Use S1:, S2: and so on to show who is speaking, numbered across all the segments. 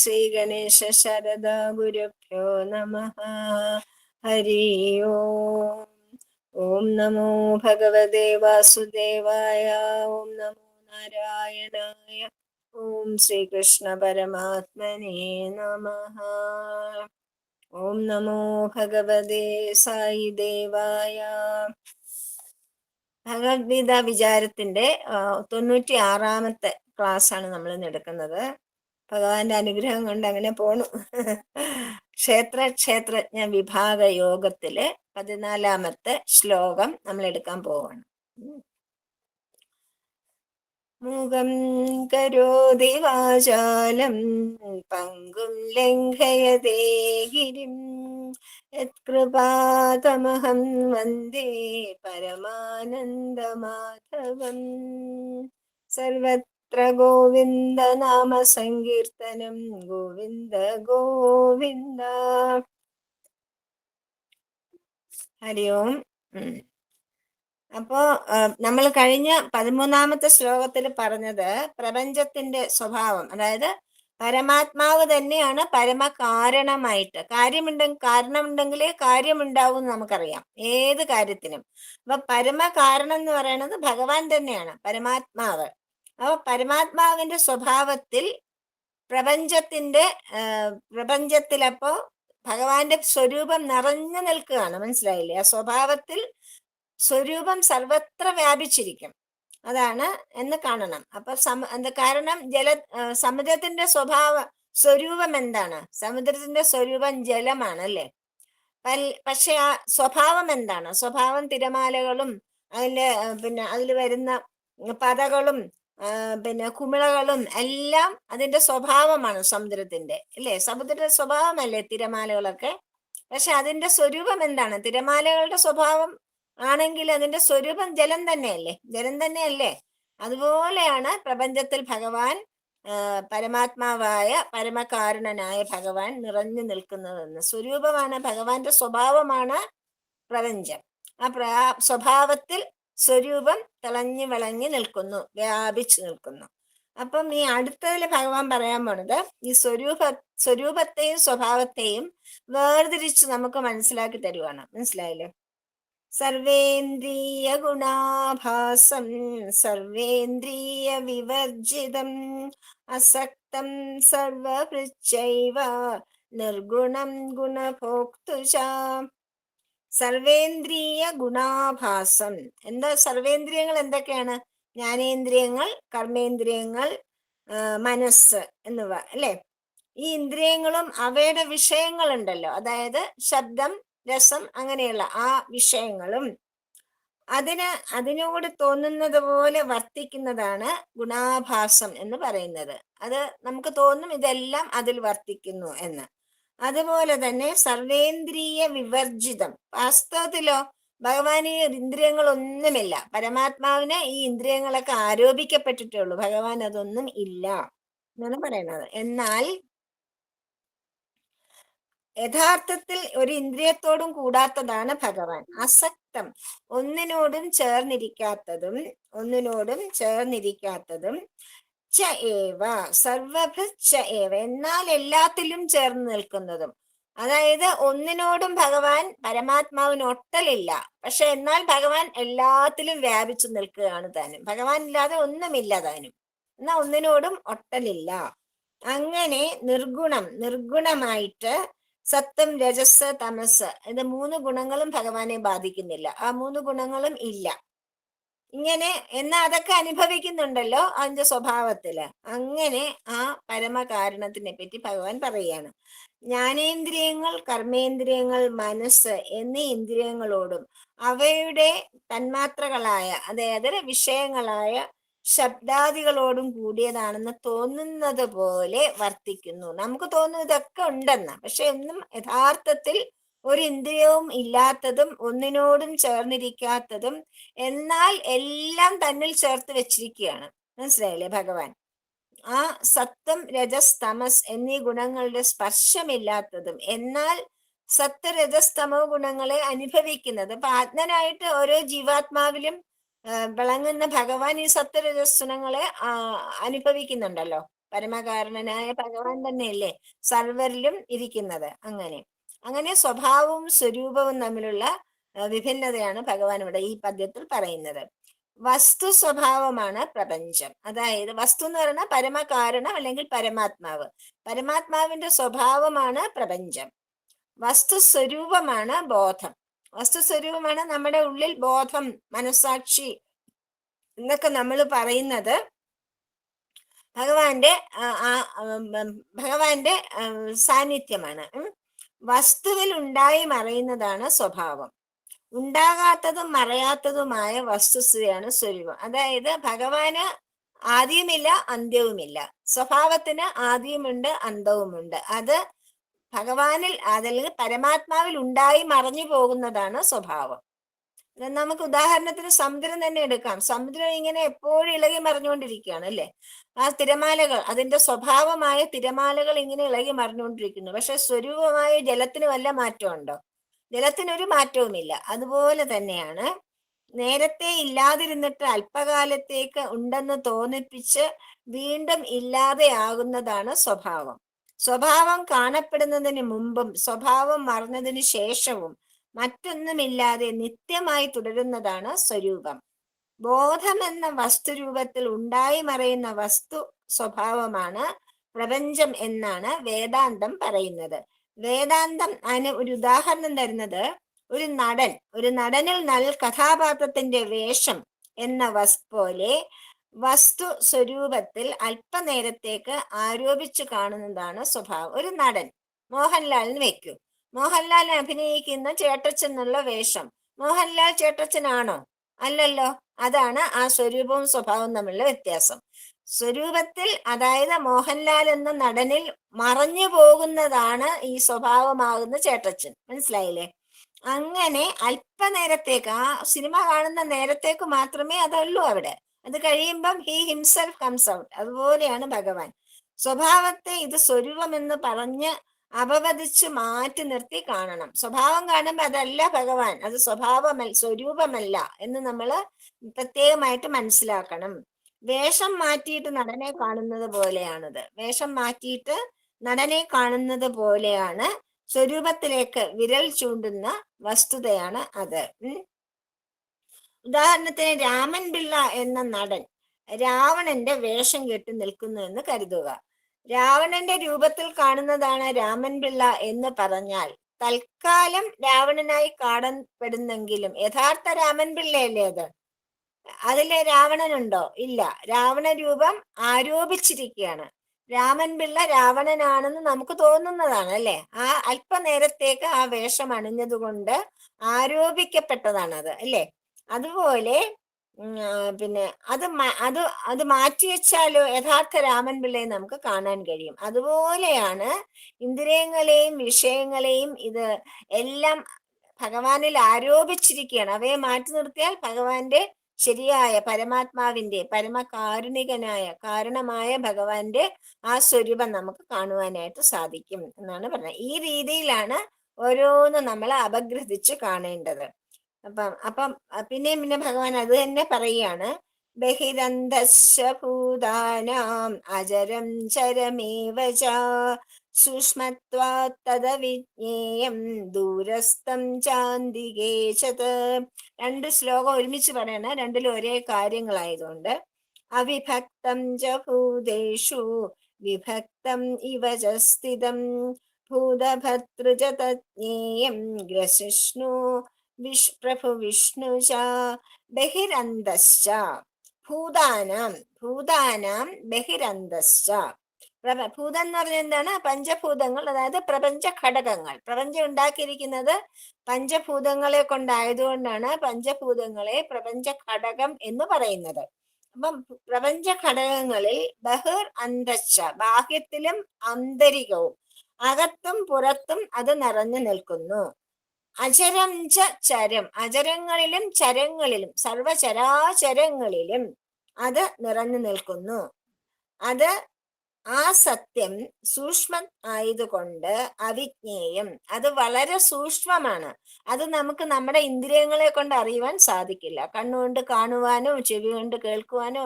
S1: ശ്രീഗണേശ ശരദാ ഗുരുഭ്യോ നമഃ. ഹരി ഓം. ഓം നമോ ഭഗവതേ വാസുദേവായ. ഓം നമോ നാരായണായ. ഓം ശ്രീകൃഷ്ണ പരമാത്മനേ നമഃ. ഓം നമോ ഭഗവതേ സായി ദേവായ. ഭഗവത്ഗീത വിചാരത്തിന്റെ 96-ാമത്തെ ക്ലാസ് ആണ് നമ്മൾ ഇന്ന് എടുക്കുന്നത്. ഭഗവാന്റെ അനുഗ്രഹം കൊണ്ട് അങ്ങനെ പോണു. ക്ഷേത്രജ്ഞ വിഭാഗ യോഗത്തിലെ 14-ാമത്തെ ശ്ലോകം നമ്മൾ എടുക്കാൻ പോവാണ്. മൂകം കരോതി വാചാലം പങ്കും ലംഘയതേ ഗിരിം യത്കൃപാതമഹം വന്ദേ പരമാനന്ദമാധവം. സർവത്ര ഗോവിന്ദ നാമ സങ്കീർത്തനം ഗോവിന്ദ ഗോവിന്ദ. ഹരി ഓം. അപ്പോ നമ്മൾ കഴിഞ്ഞ 13-ാമത്തെ ശ്ലോകത്തിൽ പറഞ്ഞത് പ്രപഞ്ചത്തിന്റെ സ്വഭാവം, അതായത് പരമാത്മാവ് തന്നെയാണ് പരമകാരണമായിട്ട്. കാരണമുണ്ടെങ്കിലേ കാര്യമുണ്ടാവും എന്ന് നമുക്കറിയാം, ഏത് കാര്യത്തിനും. അപ്പൊ പരമകാരണം എന്ന് പറയുന്നത് ഭഗവാൻ തന്നെയാണ്, പരമാത്മാവ്. അപ്പൊ പരമാത്മാവിന്റെ സ്വഭാവത്തിൽ പ്രപഞ്ചത്തിലപ്പോ ഭഗവാന്റെ സ്വരൂപം നിറഞ്ഞു നിൽക്കുകയാണ്. മനസ്സിലായില്ലേ? ആ സ്വഭാവത്തിൽ സ്വരൂപം സർവത്ര വ്യാപിച്ചിരിക്കും, അതാണ് എന്ന് കാണണം. അപ്പൊ കാരണം സമുദ്രത്തിന്റെ സ്വരൂപം എന്താണ്? സമുദ്രത്തിന്റെ സ്വരൂപം ജലമാണ്, അല്ലേ? പക്ഷെ ആ സ്വഭാവം എന്താണ്? സ്വഭാവം തിരമാലകളും അതിൽ വരുന്ന പതകളും കുമിളകളും എല്ലാം അതിന്റെ സ്വഭാവമാണ് സമുദ്രത്തിന്റെ, അല്ലേ? സമുദ്രത്തിന്റെ സ്വഭാവമല്ലേ തിരമാലകളൊക്കെ? പക്ഷെ അതിന്റെ സ്വരൂപം എന്താണ്? തിരമാലകളുടെ സ്വഭാവം ആണെങ്കിൽ അതിന്റെ സ്വരൂപം ജലം തന്നെയല്ലേ? അതുപോലെയാണ് പ്രപഞ്ചത്തിൽ ഭഗവാൻ, പരമാത്മാവായ പരമകാരണനായ ഭഗവാൻ നിറഞ്ഞു നിൽക്കുന്നതെന്ന്. സ്വരൂപമാണ് ഭഗവാന്റെ സ്വഭാവമാണ് പ്രപഞ്ചം. ആ സ്വഭാവത്തിൽ സ്വരൂപം തിളഞ്ഞു വിളഞ്ഞു നിൽക്കുന്നു, വ്യാപിച്ചു നിൽക്കുന്നു. അപ്പം ഈ അടുത്തതിൽ ഭഗവാൻ പറയാൻ പോണത് ഈ സ്വരൂപത്തെയും സ്വഭാവത്തെയും വേർതിരിച്ച് നമുക്ക് മനസ്സിലാക്കി തരുവാണ്. മനസ്സിലായില്ലേ? സർവേന്ദ്രിയ ഗുണാഭാസം സർവേന്ദ്രിയ വിവർജിതം അസക്തം സർവഭൃച്ചൈവ നിർഗുണം ഗുണഭോക്തൃച. സർവേന്ദ്രിയ ഗുണാഭാസം. എന്താ സർവേന്ദ്രിയങ്ങൾ? എന്തൊക്കെയാണ്? ജ്ഞാനേന്ദ്രിയങ്ങൾ, കർമ്മേന്ദ്രിയങ്ങൾ, മനസ്സ് എന്നിവ, അല്ലെ? ഈ ഇന്ദ്രിയങ്ങളും അവയുടെ വിഷയങ്ങളുണ്ടല്ലോ, അതായത് ശബ്ദം, രസം, അങ്ങനെയുള്ള ആ വിഷയങ്ങളും അതിനോട് തോന്നുന്നത് പോലെ വർത്തിക്കുന്നതാണ് ഗുണാഭാസം എന്ന് പറയുന്നത്. അത് നമുക്ക് തോന്നും ഇതെല്ലാം അതിൽ വർത്തിക്കുന്നു എന്ന്. അതുപോലെ തന്നെ സർവേന്ദ്രിയ വിവർജിതം. വാസ്തവത്തിലോ ഭഗവാന് ഇന്ദ്രിയങ്ങളൊന്നുമില്ല. പരമാത്മാവിന് ഈ ഇന്ദ്രിയങ്ങളൊക്കെ ആരോപിക്കപ്പെട്ടിട്ടേ ഉള്ളൂ, ഭഗവാൻ അതൊന്നും ഇല്ല എന്നാണ് പറയുന്നത്. എന്നാൽ യഥാർത്ഥത്തിൽ ഒരു ഇന്ദ്രിയത്തോടും കൂടാത്തതാണ് ഭഗവാൻ. അസക്തം, ഒന്നിനോടും ചേർന്നിരിക്കാത്തതും ച ഏവ സർവഭൃച്ച ഏവ, എന്നാൽ എല്ലാത്തിലും ചേർന്ന് നിൽക്കുന്നതും. അതായത് ഒന്നിനോടും ഭഗവാൻ, പരമാത്മാവിന് ഒട്ടലില്ല, പക്ഷെ എന്നാൽ ഭഗവാൻ എല്ലാത്തിലും വ്യാപിച്ചു നിൽക്കുകയാണ് താനും. ഭഗവാൻ ഇല്ലാതെ ഒന്നുമില്ല താനും, എന്നാൽ ഒന്നിനോടും ഒട്ടലില്ല. അങ്ങനെ നിർഗുണമായിട്ട് സത്വം, രജസ്, തമസ്, ഇത് 3 ഗുണങ്ങളും ഭഗവാനെ ബാധിക്കുന്നില്ല. ആ 3 ഗുണങ്ങളും ഇല്ല. ഇങ്ങനെ എന്നാ അതൊക്കെ അനുഭവിക്കുന്നുണ്ടല്ലോ അതിന്റെ സ്വഭാവത്തില്. അങ്ങനെ ആ പരമകാരണത്തിനെ പറ്റി ഭഗവാൻ പറയുകയാണ്. ജ്ഞാനേന്ദ്രിയങ്ങൾ, കർമ്മേന്ദ്രിയങ്ങൾ, മനസ്സ് എന്നീ ഇന്ദ്രിയങ്ങളോടും അവയുടെ തന്മാത്രകളായ, അതായത് വിഷയങ്ങളായ ശബ്ദാദികളോടും കൂടിയതാണെന്ന് തോന്നുന്നത് പോലെ വർത്തിക്കുന്നു. നമുക്ക് തോന്നുന്നു ഇതൊക്കെ ഉണ്ടെന്ന്, പക്ഷെ ഒന്നും യഥാർത്ഥത്തിൽ ഒരു ഇന്ദ്രിയവും ഇല്ലാത്തതും ഒന്നിനോടും ചേർന്നിരിക്കാത്തതും, എന്നാൽ എല്ലാം തന്നിൽ ചേർത്ത് വെച്ചിരിക്കുകയാണ്. മനസ്സിലായില്ലേ? ഭഗവാൻ ആ സത്വം, രജസ്, തമസ് എന്നീ ഗുണങ്ങളുടെ സ്പർശമില്ലാത്തതും, എന്നാൽ സത്വ, രജസ്, തമോ ഗുണങ്ങളെ അനുഭവിക്കുന്നത്. അപ്പൊ ആത്മനായിട്ട് ഓരോ ജീവാത്മാവിലും വിളങ്ങുന്ന ഭഗവാൻ ഈ സത്വ, രജസ് ഗുണങ്ങളെ അനുഭവിക്കുന്നുണ്ടല്ലോ. പരമകാരണനായ ഭഗവാൻ തന്നെയല്ലേ സർവരിലും ഇരിക്കുന്നത്. അങ്ങനെ അങ്ങനെ സ്വഭാവവും സ്വരൂപവും തമ്മിലുള്ള വിഭിന്നതയാണ് ഭഗവാൻ ഇവിടെ ഈ പദ്യത്തിൽ പറയുന്നത്. വസ്തു സ്വഭാവമാണ് പ്രപഞ്ചം. അതായത് വസ്തു എന്ന് പറയുന്നത് പരമകാരണം അല്ലെങ്കിൽ പരമാത്മാവ്. പരമാത്മാവിന്റെ സ്വഭാവമാണ് പ്രപഞ്ചം. വസ്തു സ്വരൂപമാണ് ബോധം. വസ്തു സ്വരൂപമാണ് നമ്മുടെ ഉള്ളിൽ ബോധം, മനസ്സാക്ഷി എന്നൊക്കെ നമ്മൾ പറയുന്നത് ഭഗവാന്റെ ഭഗവാന്റെ സാന്നിധ്യമാണ്. വസ്തുവിൽ ഉണ്ടായി മറയുന്നതാണ് സ്വഭാവം. ഉണ്ടാകാത്തതും മറയാത്തതുമായ വസ്തുസ്ഥിതിയാണ് സ്വരൂപം. അതായത് ഭഗവാന് ആദ്യമില്ല അന്ത്യവുമില്ല. സ്വഭാവത്തിന് ആദ്യമുണ്ട് അന്തവുമുണ്ട്. അത് ഭഗവാനിൽ അതല്ലെങ്കിൽ പരമാത്മാവിൽ ഉണ്ടായി മറഞ്ഞു പോകുന്നതാണ് സ്വഭാവം. നമുക്ക് ഉദാഹരണത്തിന് സമുദ്രം തന്നെ എടുക്കാം. സമുദ്രം ഇങ്ങനെ എപ്പോഴും ഇളകി മറിഞ്ഞുകൊണ്ടിരിക്കുകയാണ് അല്ലെ. ആ തിരമാലകൾ, അതിന്റെ സ്വഭാവമായ തിരമാലകൾ ഇങ്ങനെ ഇളകി മറിഞ്ഞുകൊണ്ടിരിക്കുന്നു. പക്ഷെ സ്വരൂപമായ ജലത്തിന് വല്ല മാറ്റമുണ്ടോ? ജലത്തിനൊരു മാറ്റവുമില്ല. അതുപോലെ തന്നെയാണ് നേരത്തെ ഇല്ലാതിരുന്നിട്ട് അല്പകാലത്തേക്ക് ഉണ്ടെന്ന് തോന്നിപ്പിച്ച് വീണ്ടും ഇല്ലാതെയാകുന്നതാണ് സ്വഭാവം. സ്വഭാവം കാണപ്പെടുന്നതിന് മുമ്പും സ്വഭാവം മറന്നതിന് ശേഷവും മറ്റൊന്നുമില്ലാതെ നിത്യമായി തുടരുന്നതാണ് സ്വരൂപം. ബോധമെന്ന വസ്തുരൂപത്തിൽ ഉണ്ടായി മറയുന്ന വസ്തു സ്വഭാവമാണ് പ്രപഞ്ചം എന്നാണ് വേദാന്തം പറയുന്നത്. വേദാന്തം അതിന് ഒരു ഉദാഹരണം തരുന്നത് ഒരു നടനിൽ കഥാപാത്രത്തിന്റെ വേഷം എന്ന പോലെ വസ്തു സ്വരൂപത്തിൽ അല്പനേരത്തേക്ക് ആരോപിച്ചു കാണുന്നതാണ് സ്വഭാവം. ഒരു നടൻ മോഹൻലാലിന് വെക്കൂ. മോഹൻലാൽ അഭിനയിക്കുന്ന ചേട്ടച്ചൻ എന്നുള്ള വേഷം മോഹൻലാൽ ചേട്ടച്ചനാണോ? അല്ലല്ലോ. അതാണ് ആ സ്വരൂപവും സ്വഭാവവും തമ്മിലുള്ള വ്യത്യാസം. സ്വരൂപത്തിൽ, അതായത് മോഹൻലാൽ എന്ന നടനിൽ മറഞ്ഞു പോകുന്നതാണ് ഈ സ്വഭാവമാകുന്ന ചേട്ടച്ചൻ. മനസ്സിലായില്ലേ? അങ്ങനെ അല്പനേരത്തേക്ക്, ആ സിനിമ കാണുന്ന നേരത്തേക്ക് മാത്രമേ അതുള്ളൂ അവിടെ. അത് കഴിയുമ്പം ഹി ഹിംസെൽഫ് കംസ് ഔട്ട്. അതുപോലെയാണ് ഭഗവാൻ. സ്വഭാവത്തെ ഇത് സ്വരൂപമെന്ന് പറഞ്ഞ് അപവദിച്ച് മാറ്റി നിർത്തി കാണണം. സ്വഭാവം കാണുമ്പോൾ അതല്ല ഭഗവാൻ, അത് സ്വരൂപമല്ല എന്ന് നമ്മൾ പ്രത്യേകമായിട്ട് മനസ്സിലാക്കണം. വേഷം മാറ്റിയിട്ട് നടനെ കാണുന്നത് പോലെയാണത്. വേഷം മാറ്റിയിട്ട് നടനെ കാണുന്നത് പോലെയാണ്. സ്വരൂപത്തിലേക്ക് വിരൽ ചൂണ്ടുന്ന വസ്തുതയാണ് അത്. ഉദാഹരണത്തിന് രാമൻ പിള്ള എന്ന നടൻ രാവണന്റെ വേഷം കെട്ടി നിൽക്കുന്നു എന്ന് കരുതുക. രാവണന്റെ രൂപത്തിൽ കാണുന്നതാണ് രാമൻ പിള്ള എന്ന് പറഞ്ഞാൽ തൽക്കാലം രാവണനായി കാണപ്പെടുന്നെങ്കിലും യഥാർത്ഥ രാമൻ പിള്ളയല്ലേ അത്? അതിലെ രാവണനുണ്ടോ? ഇല്ല. രാവണ രൂപം ആരോപിച്ചിരിക്കുകയാണ്. രാമൻ പിള്ള രാവണനാണെന്ന് നമുക്ക് തോന്നുന്നതാണ് അല്ലെ. ആ അല്പനേരത്തേക്ക് ആ വേഷം അണിഞ്ഞതുകൊണ്ട് ആരോപിക്കപ്പെട്ടതാണത് അല്ലെ. അതുപോലെ പിന്നെ അത് മാറ്റിവെച്ചാലോ യഥാർത്ഥ രാമൻ പിള്ളയെ നമുക്ക് കാണാൻ കഴിയും. അതുപോലെയാണ് ഇന്ദ്രിയങ്ങളെയും വിഷയങ്ങളെയും ഇത് എല്ലാം ഭഗവാനിൽ ആരോപിച്ചിരിക്കുകയാണ്. അവയെ മാറ്റി നിർത്തിയാൽ ഭഗവാന്റെ ശരിയായ പരമാത്മാവിന്റെ പരമകാരുണികനായ കാരണമായ ഭഗവാന്റെ ആ സ്വരൂപം നമുക്ക് കാണുവാനായിട്ട് സാധിക്കും എന്നാണ് പറഞ്ഞത്. ഈ രീതിയിലാണ് ഓരോന്നും നമ്മൾ അപഗ്രഥിച്ച് കാണേണ്ടത്. അപ്പം പിന്നെ ഭഗവാൻ അത് തന്നെ പറയുകയാണ്. ബഹിരന്തസ്യ ഭൂതാനാം അജരം ചരമേവ ച സൂക്ഷ്മത്വാത് തദവിജ്ഞേയം ദൂരസ്ഥം ചാന്തികേ ചത്. രണ്ട് ശ്ലോകം ഒരുമിച്ച് പറയണ, രണ്ടിലും ഒരേ കാര്യങ്ങളായതുകൊണ്ട്. അവിഭക്തം ച ഭൂതേഷു വിഭക്തം ഇവ ച സ്ഥിതം ഭൂതഭർതൃ ച തജ്ഞേയം ഗ്രസിഷ്ണു പ്രഭു വിഷ്ണു ച ബഹിരന്തശ്ച ഭൂതാനാം ബഹിരന്തശ്ച. ഭൂതം എന്ന് പറഞ്ഞാൽ എന്താണ്? പഞ്ചഭൂതങ്ങൾ, അതായത് പ്രപഞ്ച ഘടകങ്ങൾ. പ്രപഞ്ചം ഉണ്ടാക്കിയിരിക്കുന്നത് പഞ്ചഭൂതങ്ങളെ കൊണ്ടായതുകൊണ്ടാണ് പഞ്ചഭൂതങ്ങളെ പ്രപഞ്ച ഘടകം എന്ന് പറയുന്നത്. അപ്പം പ്രപഞ്ച ഘടകങ്ങളിൽ ബഹിർ അന്തശ്ച, ബാഹ്യത്തിലും ആന്തരികവും അകത്തും പുറത്തും അത് നിറഞ്ഞു നിൽക്കുന്നു. അചരം ച ചരം, അചരങ്ങളിലും ചരങ്ങളിലും സർവചരാചരങ്ങളിലും അത് നിറഞ്ഞു നിൽക്കുന്നു. അത് ആ സത്യം സൂക്ഷ്മം ആയതുകൊണ്ട് അവിജ്ഞേയം, അത് വളരെ സൂക്ഷ്മമാണ്. അത് നമുക്ക് നമ്മുടെ ഇന്ദ്രിയങ്ങളെ കൊണ്ട് അറിയുവാൻ സാധിക്കില്ല. കണ്ണുകൊണ്ട് കാണുവാനോ ചെവി കൊണ്ട് കേൾക്കുവാനോ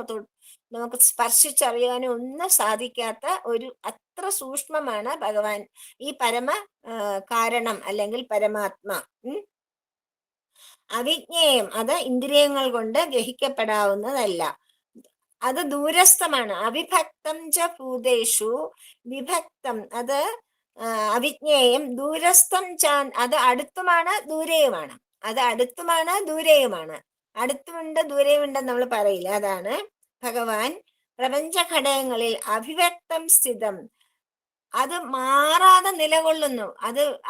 S1: നമുക്ക് സ്പർശിച്ചറിയാനോ ഒന്നും സാധിക്കാത്ത ഒരു അത്ര സൂക്ഷ്മമാണ് ഭഗവാൻ, ഈ പരമ കാരണം അല്ലെങ്കിൽ പരമാത്മ. അവിജ്ഞേയം, അത് ഇന്ദ്രിയങ്ങൾ കൊണ്ട് ഗ്രഹിക്കപ്പെടാവുന്നതല്ല. അത് ദൂരസ്ഥമാണ്. അവിഭക്തം ച ഭൂതേഷു വിഭക്തം, അത് അവിജ്ഞേയം. ദൂരസ്ഥം ചാൻ, അത് അടുത്തുമാണ് ദൂരെയുമാണ്. അത് അടുത്തുമാണ് ദൂരെയുമാണ്. അടുത്തുമുണ്ട് ദൂരെയുണ്ടെന്ന് നമ്മൾ പറയില്ല. അതാണ് ഭഗവാൻ പ്രപഞ്ച ഘടകങ്ങളിൽ അവിഭക്തം സ്ഥിതം, അത് മാറാതെ നിലകൊള്ളുന്നു.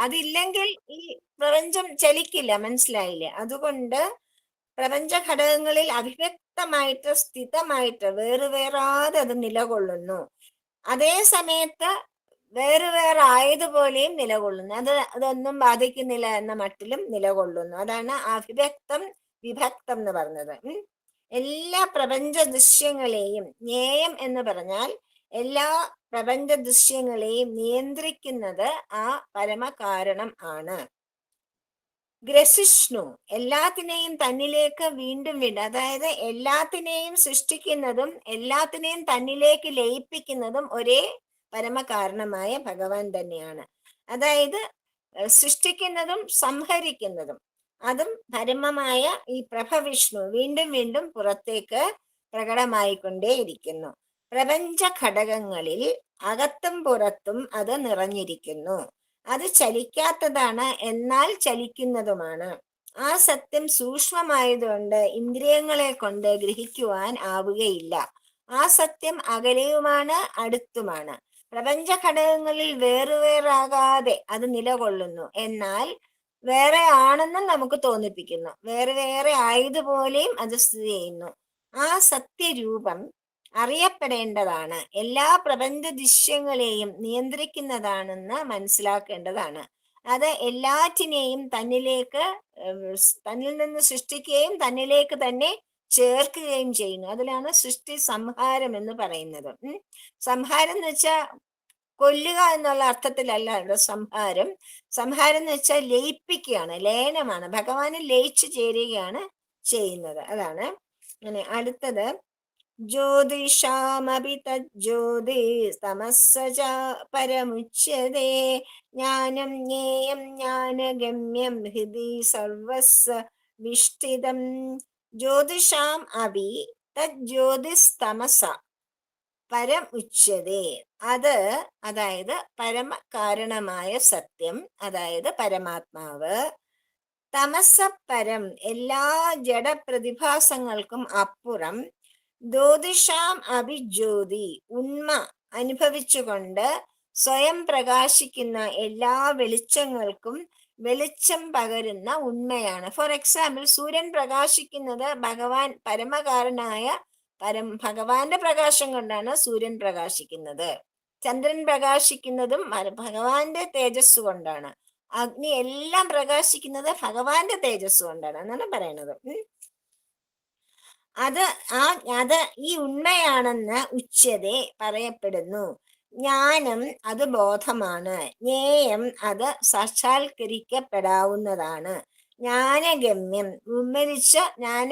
S1: അതില്ലെങ്കിൽ ഈ പ്രപഞ്ചം ചലിക്കില്ല. മനസ്സിലായില്ലേ? അതുകൊണ്ട് പ്രപഞ്ച ഘടകങ്ങളിൽ അവിഭക്തമായിട്ട് സ്ഥിതമായിട്ട് വേറാതെ അത് നിലകൊള്ളുന്നു. അതേ സമയത്ത് വേറെ ആയതുപോലെയും നിലകൊള്ളുന്നു. അതൊന്നും ബാധിക്കുന്നില്ല എന്ന മട്ടിലും നിലകൊള്ളുന്നു. അതാണ് അവിഭക്തം വിഭക്തം എന്ന് പറഞ്ഞത്. എല്ലാ പ്രപഞ്ച ദൃശ്യങ്ങളെയും, ജ്ഞേയം എന്ന് പറഞ്ഞാൽ എല്ലാ പ്രപഞ്ച ദൃശ്യങ്ങളെയും നിയന്ത്രിക്കുന്നത് ആ പരമകാരണം ആണ്. ഗ്രസിഷ്ണു, എല്ലാത്തിനെയും തന്നിലേക്ക് വീണ്ടും വീണ്ടും, അതായത് എല്ലാത്തിനെയും സൃഷ്ടിക്കുന്നതും എല്ലാത്തിനെയും തന്നിലേക്ക് ലയിപ്പിക്കുന്നതും ഒരേ പരമകാരണമായ ഭഗവാൻ തന്നെയാണ്. അതായത് സൃഷ്ടിക്കുന്നതും സംഹരിക്കുന്നതും അതും പരമമായ ഈ പ്രഭവിഷ്ണു വീണ്ടും വീണ്ടും പുറത്തേക്ക് പ്രകടമായിക്കൊണ്ടേയിരിക്കുന്നു. പ്രപഞ്ച ഘടകങ്ങളിൽ അകത്തും പുറത്തും അത് നിറഞ്ഞിരിക്കുന്നു. അത് ചലിക്കാത്തതാണ്, എന്നാൽ ചലിക്കുന്നതുമാണ്. ആ സത്യം സൂക്ഷ്മമായതുകൊണ്ട് ഇന്ദ്രിയങ്ങളെ കൊണ്ട് ഗ്രഹിക്കുവാൻ ആവുകയില്ല. ആ സത്യം അകലെയുമാണ് അടുത്തുമാണ്. പ്രപഞ്ച ഘടകങ്ങളിൽ വേറാകാതെ അത് നിലകൊള്ളുന്നു, എന്നാൽ വേറെ ആണെന്നും നമുക്ക് തോന്നിപ്പിക്കുന്നു. വേറെ ആയതുപോലെയും അത് സ്ഥിതി ചെയ്യുന്നു. ആ സത്യരൂപം അറിയപ്പെടേണ്ടതാണ്. എല്ലാ പ്രപഞ്ച ദൃശ്യങ്ങളെയും നിയന്ത്രിക്കുന്നതാണെന്ന് മനസ്സിലാക്കേണ്ടതാണ്. അത് എല്ലാറ്റിനെയും തന്നിൽ നിന്ന് സൃഷ്ടിക്കുകയും തന്നിലേക്ക് തന്നെ ചേർക്കുകയും ചെയ്യുന്നു. അതിലാണ് സൃഷ്ടി സംഹാരം എന്ന് പറയുന്നത്. സംഹാരം എന്ന് വെച്ചാൽ കൊല്ലുക എന്നുള്ള അർത്ഥത്തിലല്ല ഇവിടെ സംഹാരം. സംഹാരം എന്ന് വെച്ചാൽ ലയിപ്പിക്കുകയാണ്, ലയനമാണ്. ഭഗവാന് ലയിച്ചു ചേരുകയാണ് ചെയ്യുന്നത്. അതാണ്. അങ്ങനെ അടുത്തത് ജ്യോതിഷാമപി തജ്ജ്യോതിസ്തമസ്സ ച പരമുച്യതേ ജ്ഞാനം ജ്ഞേയം ജ്ഞാനഗമ്യം ഹൃദി സർവസ്വ വിഷ്ഠിതം. ജ്യോതിഷാം അപി തജ്ജ്യോതിസ്തമസ പരം ഉച്യതേ. അതായത് പരമകാരണമായ സത്യം, അതായത് പരമാത്മാവ്. തമസപരം, എല്ലാ ജഡപ്രതിഭാസങ്ങൾക്കും അപ്പുറം. ജ്യോതിഷാം അഭിജ്യോതി, ഉണ്മ അനുഭവിച്ചുകൊണ്ട് സ്വയം പ്രകാശിക്കുന്ന എല്ലാ വെളിച്ചങ്ങൾക്കും വെളിച്ചം പകരുന്ന ഉണ്മയാണ്. ഫോർ എക്സാമ്പിൾ, സൂര്യൻ പ്രകാശിക്കുന്നത് പരമകാരനായ ഭഗവാന്റെ പ്രകാശം കൊണ്ടാണ് സൂര്യൻ പ്രകാശിക്കുന്നത്. ചന്ദ്രൻ പ്രകാശിക്കുന്നതും ഭഗവാന്റെ തേജസ് കൊണ്ടാണ്. അഗ്നി എല്ലാം പ്രകാശിക്കുന്നത് ഭഗവാന്റെ തേജസ് കൊണ്ടാണ് എന്നാണ് പറയണത്. അത് ഈ ഉണ്മയാണെന്ന് ഉച്യതേ പറയപ്പെടുന്നു. ജ്ഞാനം അത് ബോധമാണ്. ജ്ഞേയം അത് സാക്ഷാത്കരിക്കപ്പെടാവുന്നതാണ്. ജ്ഞാനഗമ്യം, വിമരിച്ച ജ്ഞാന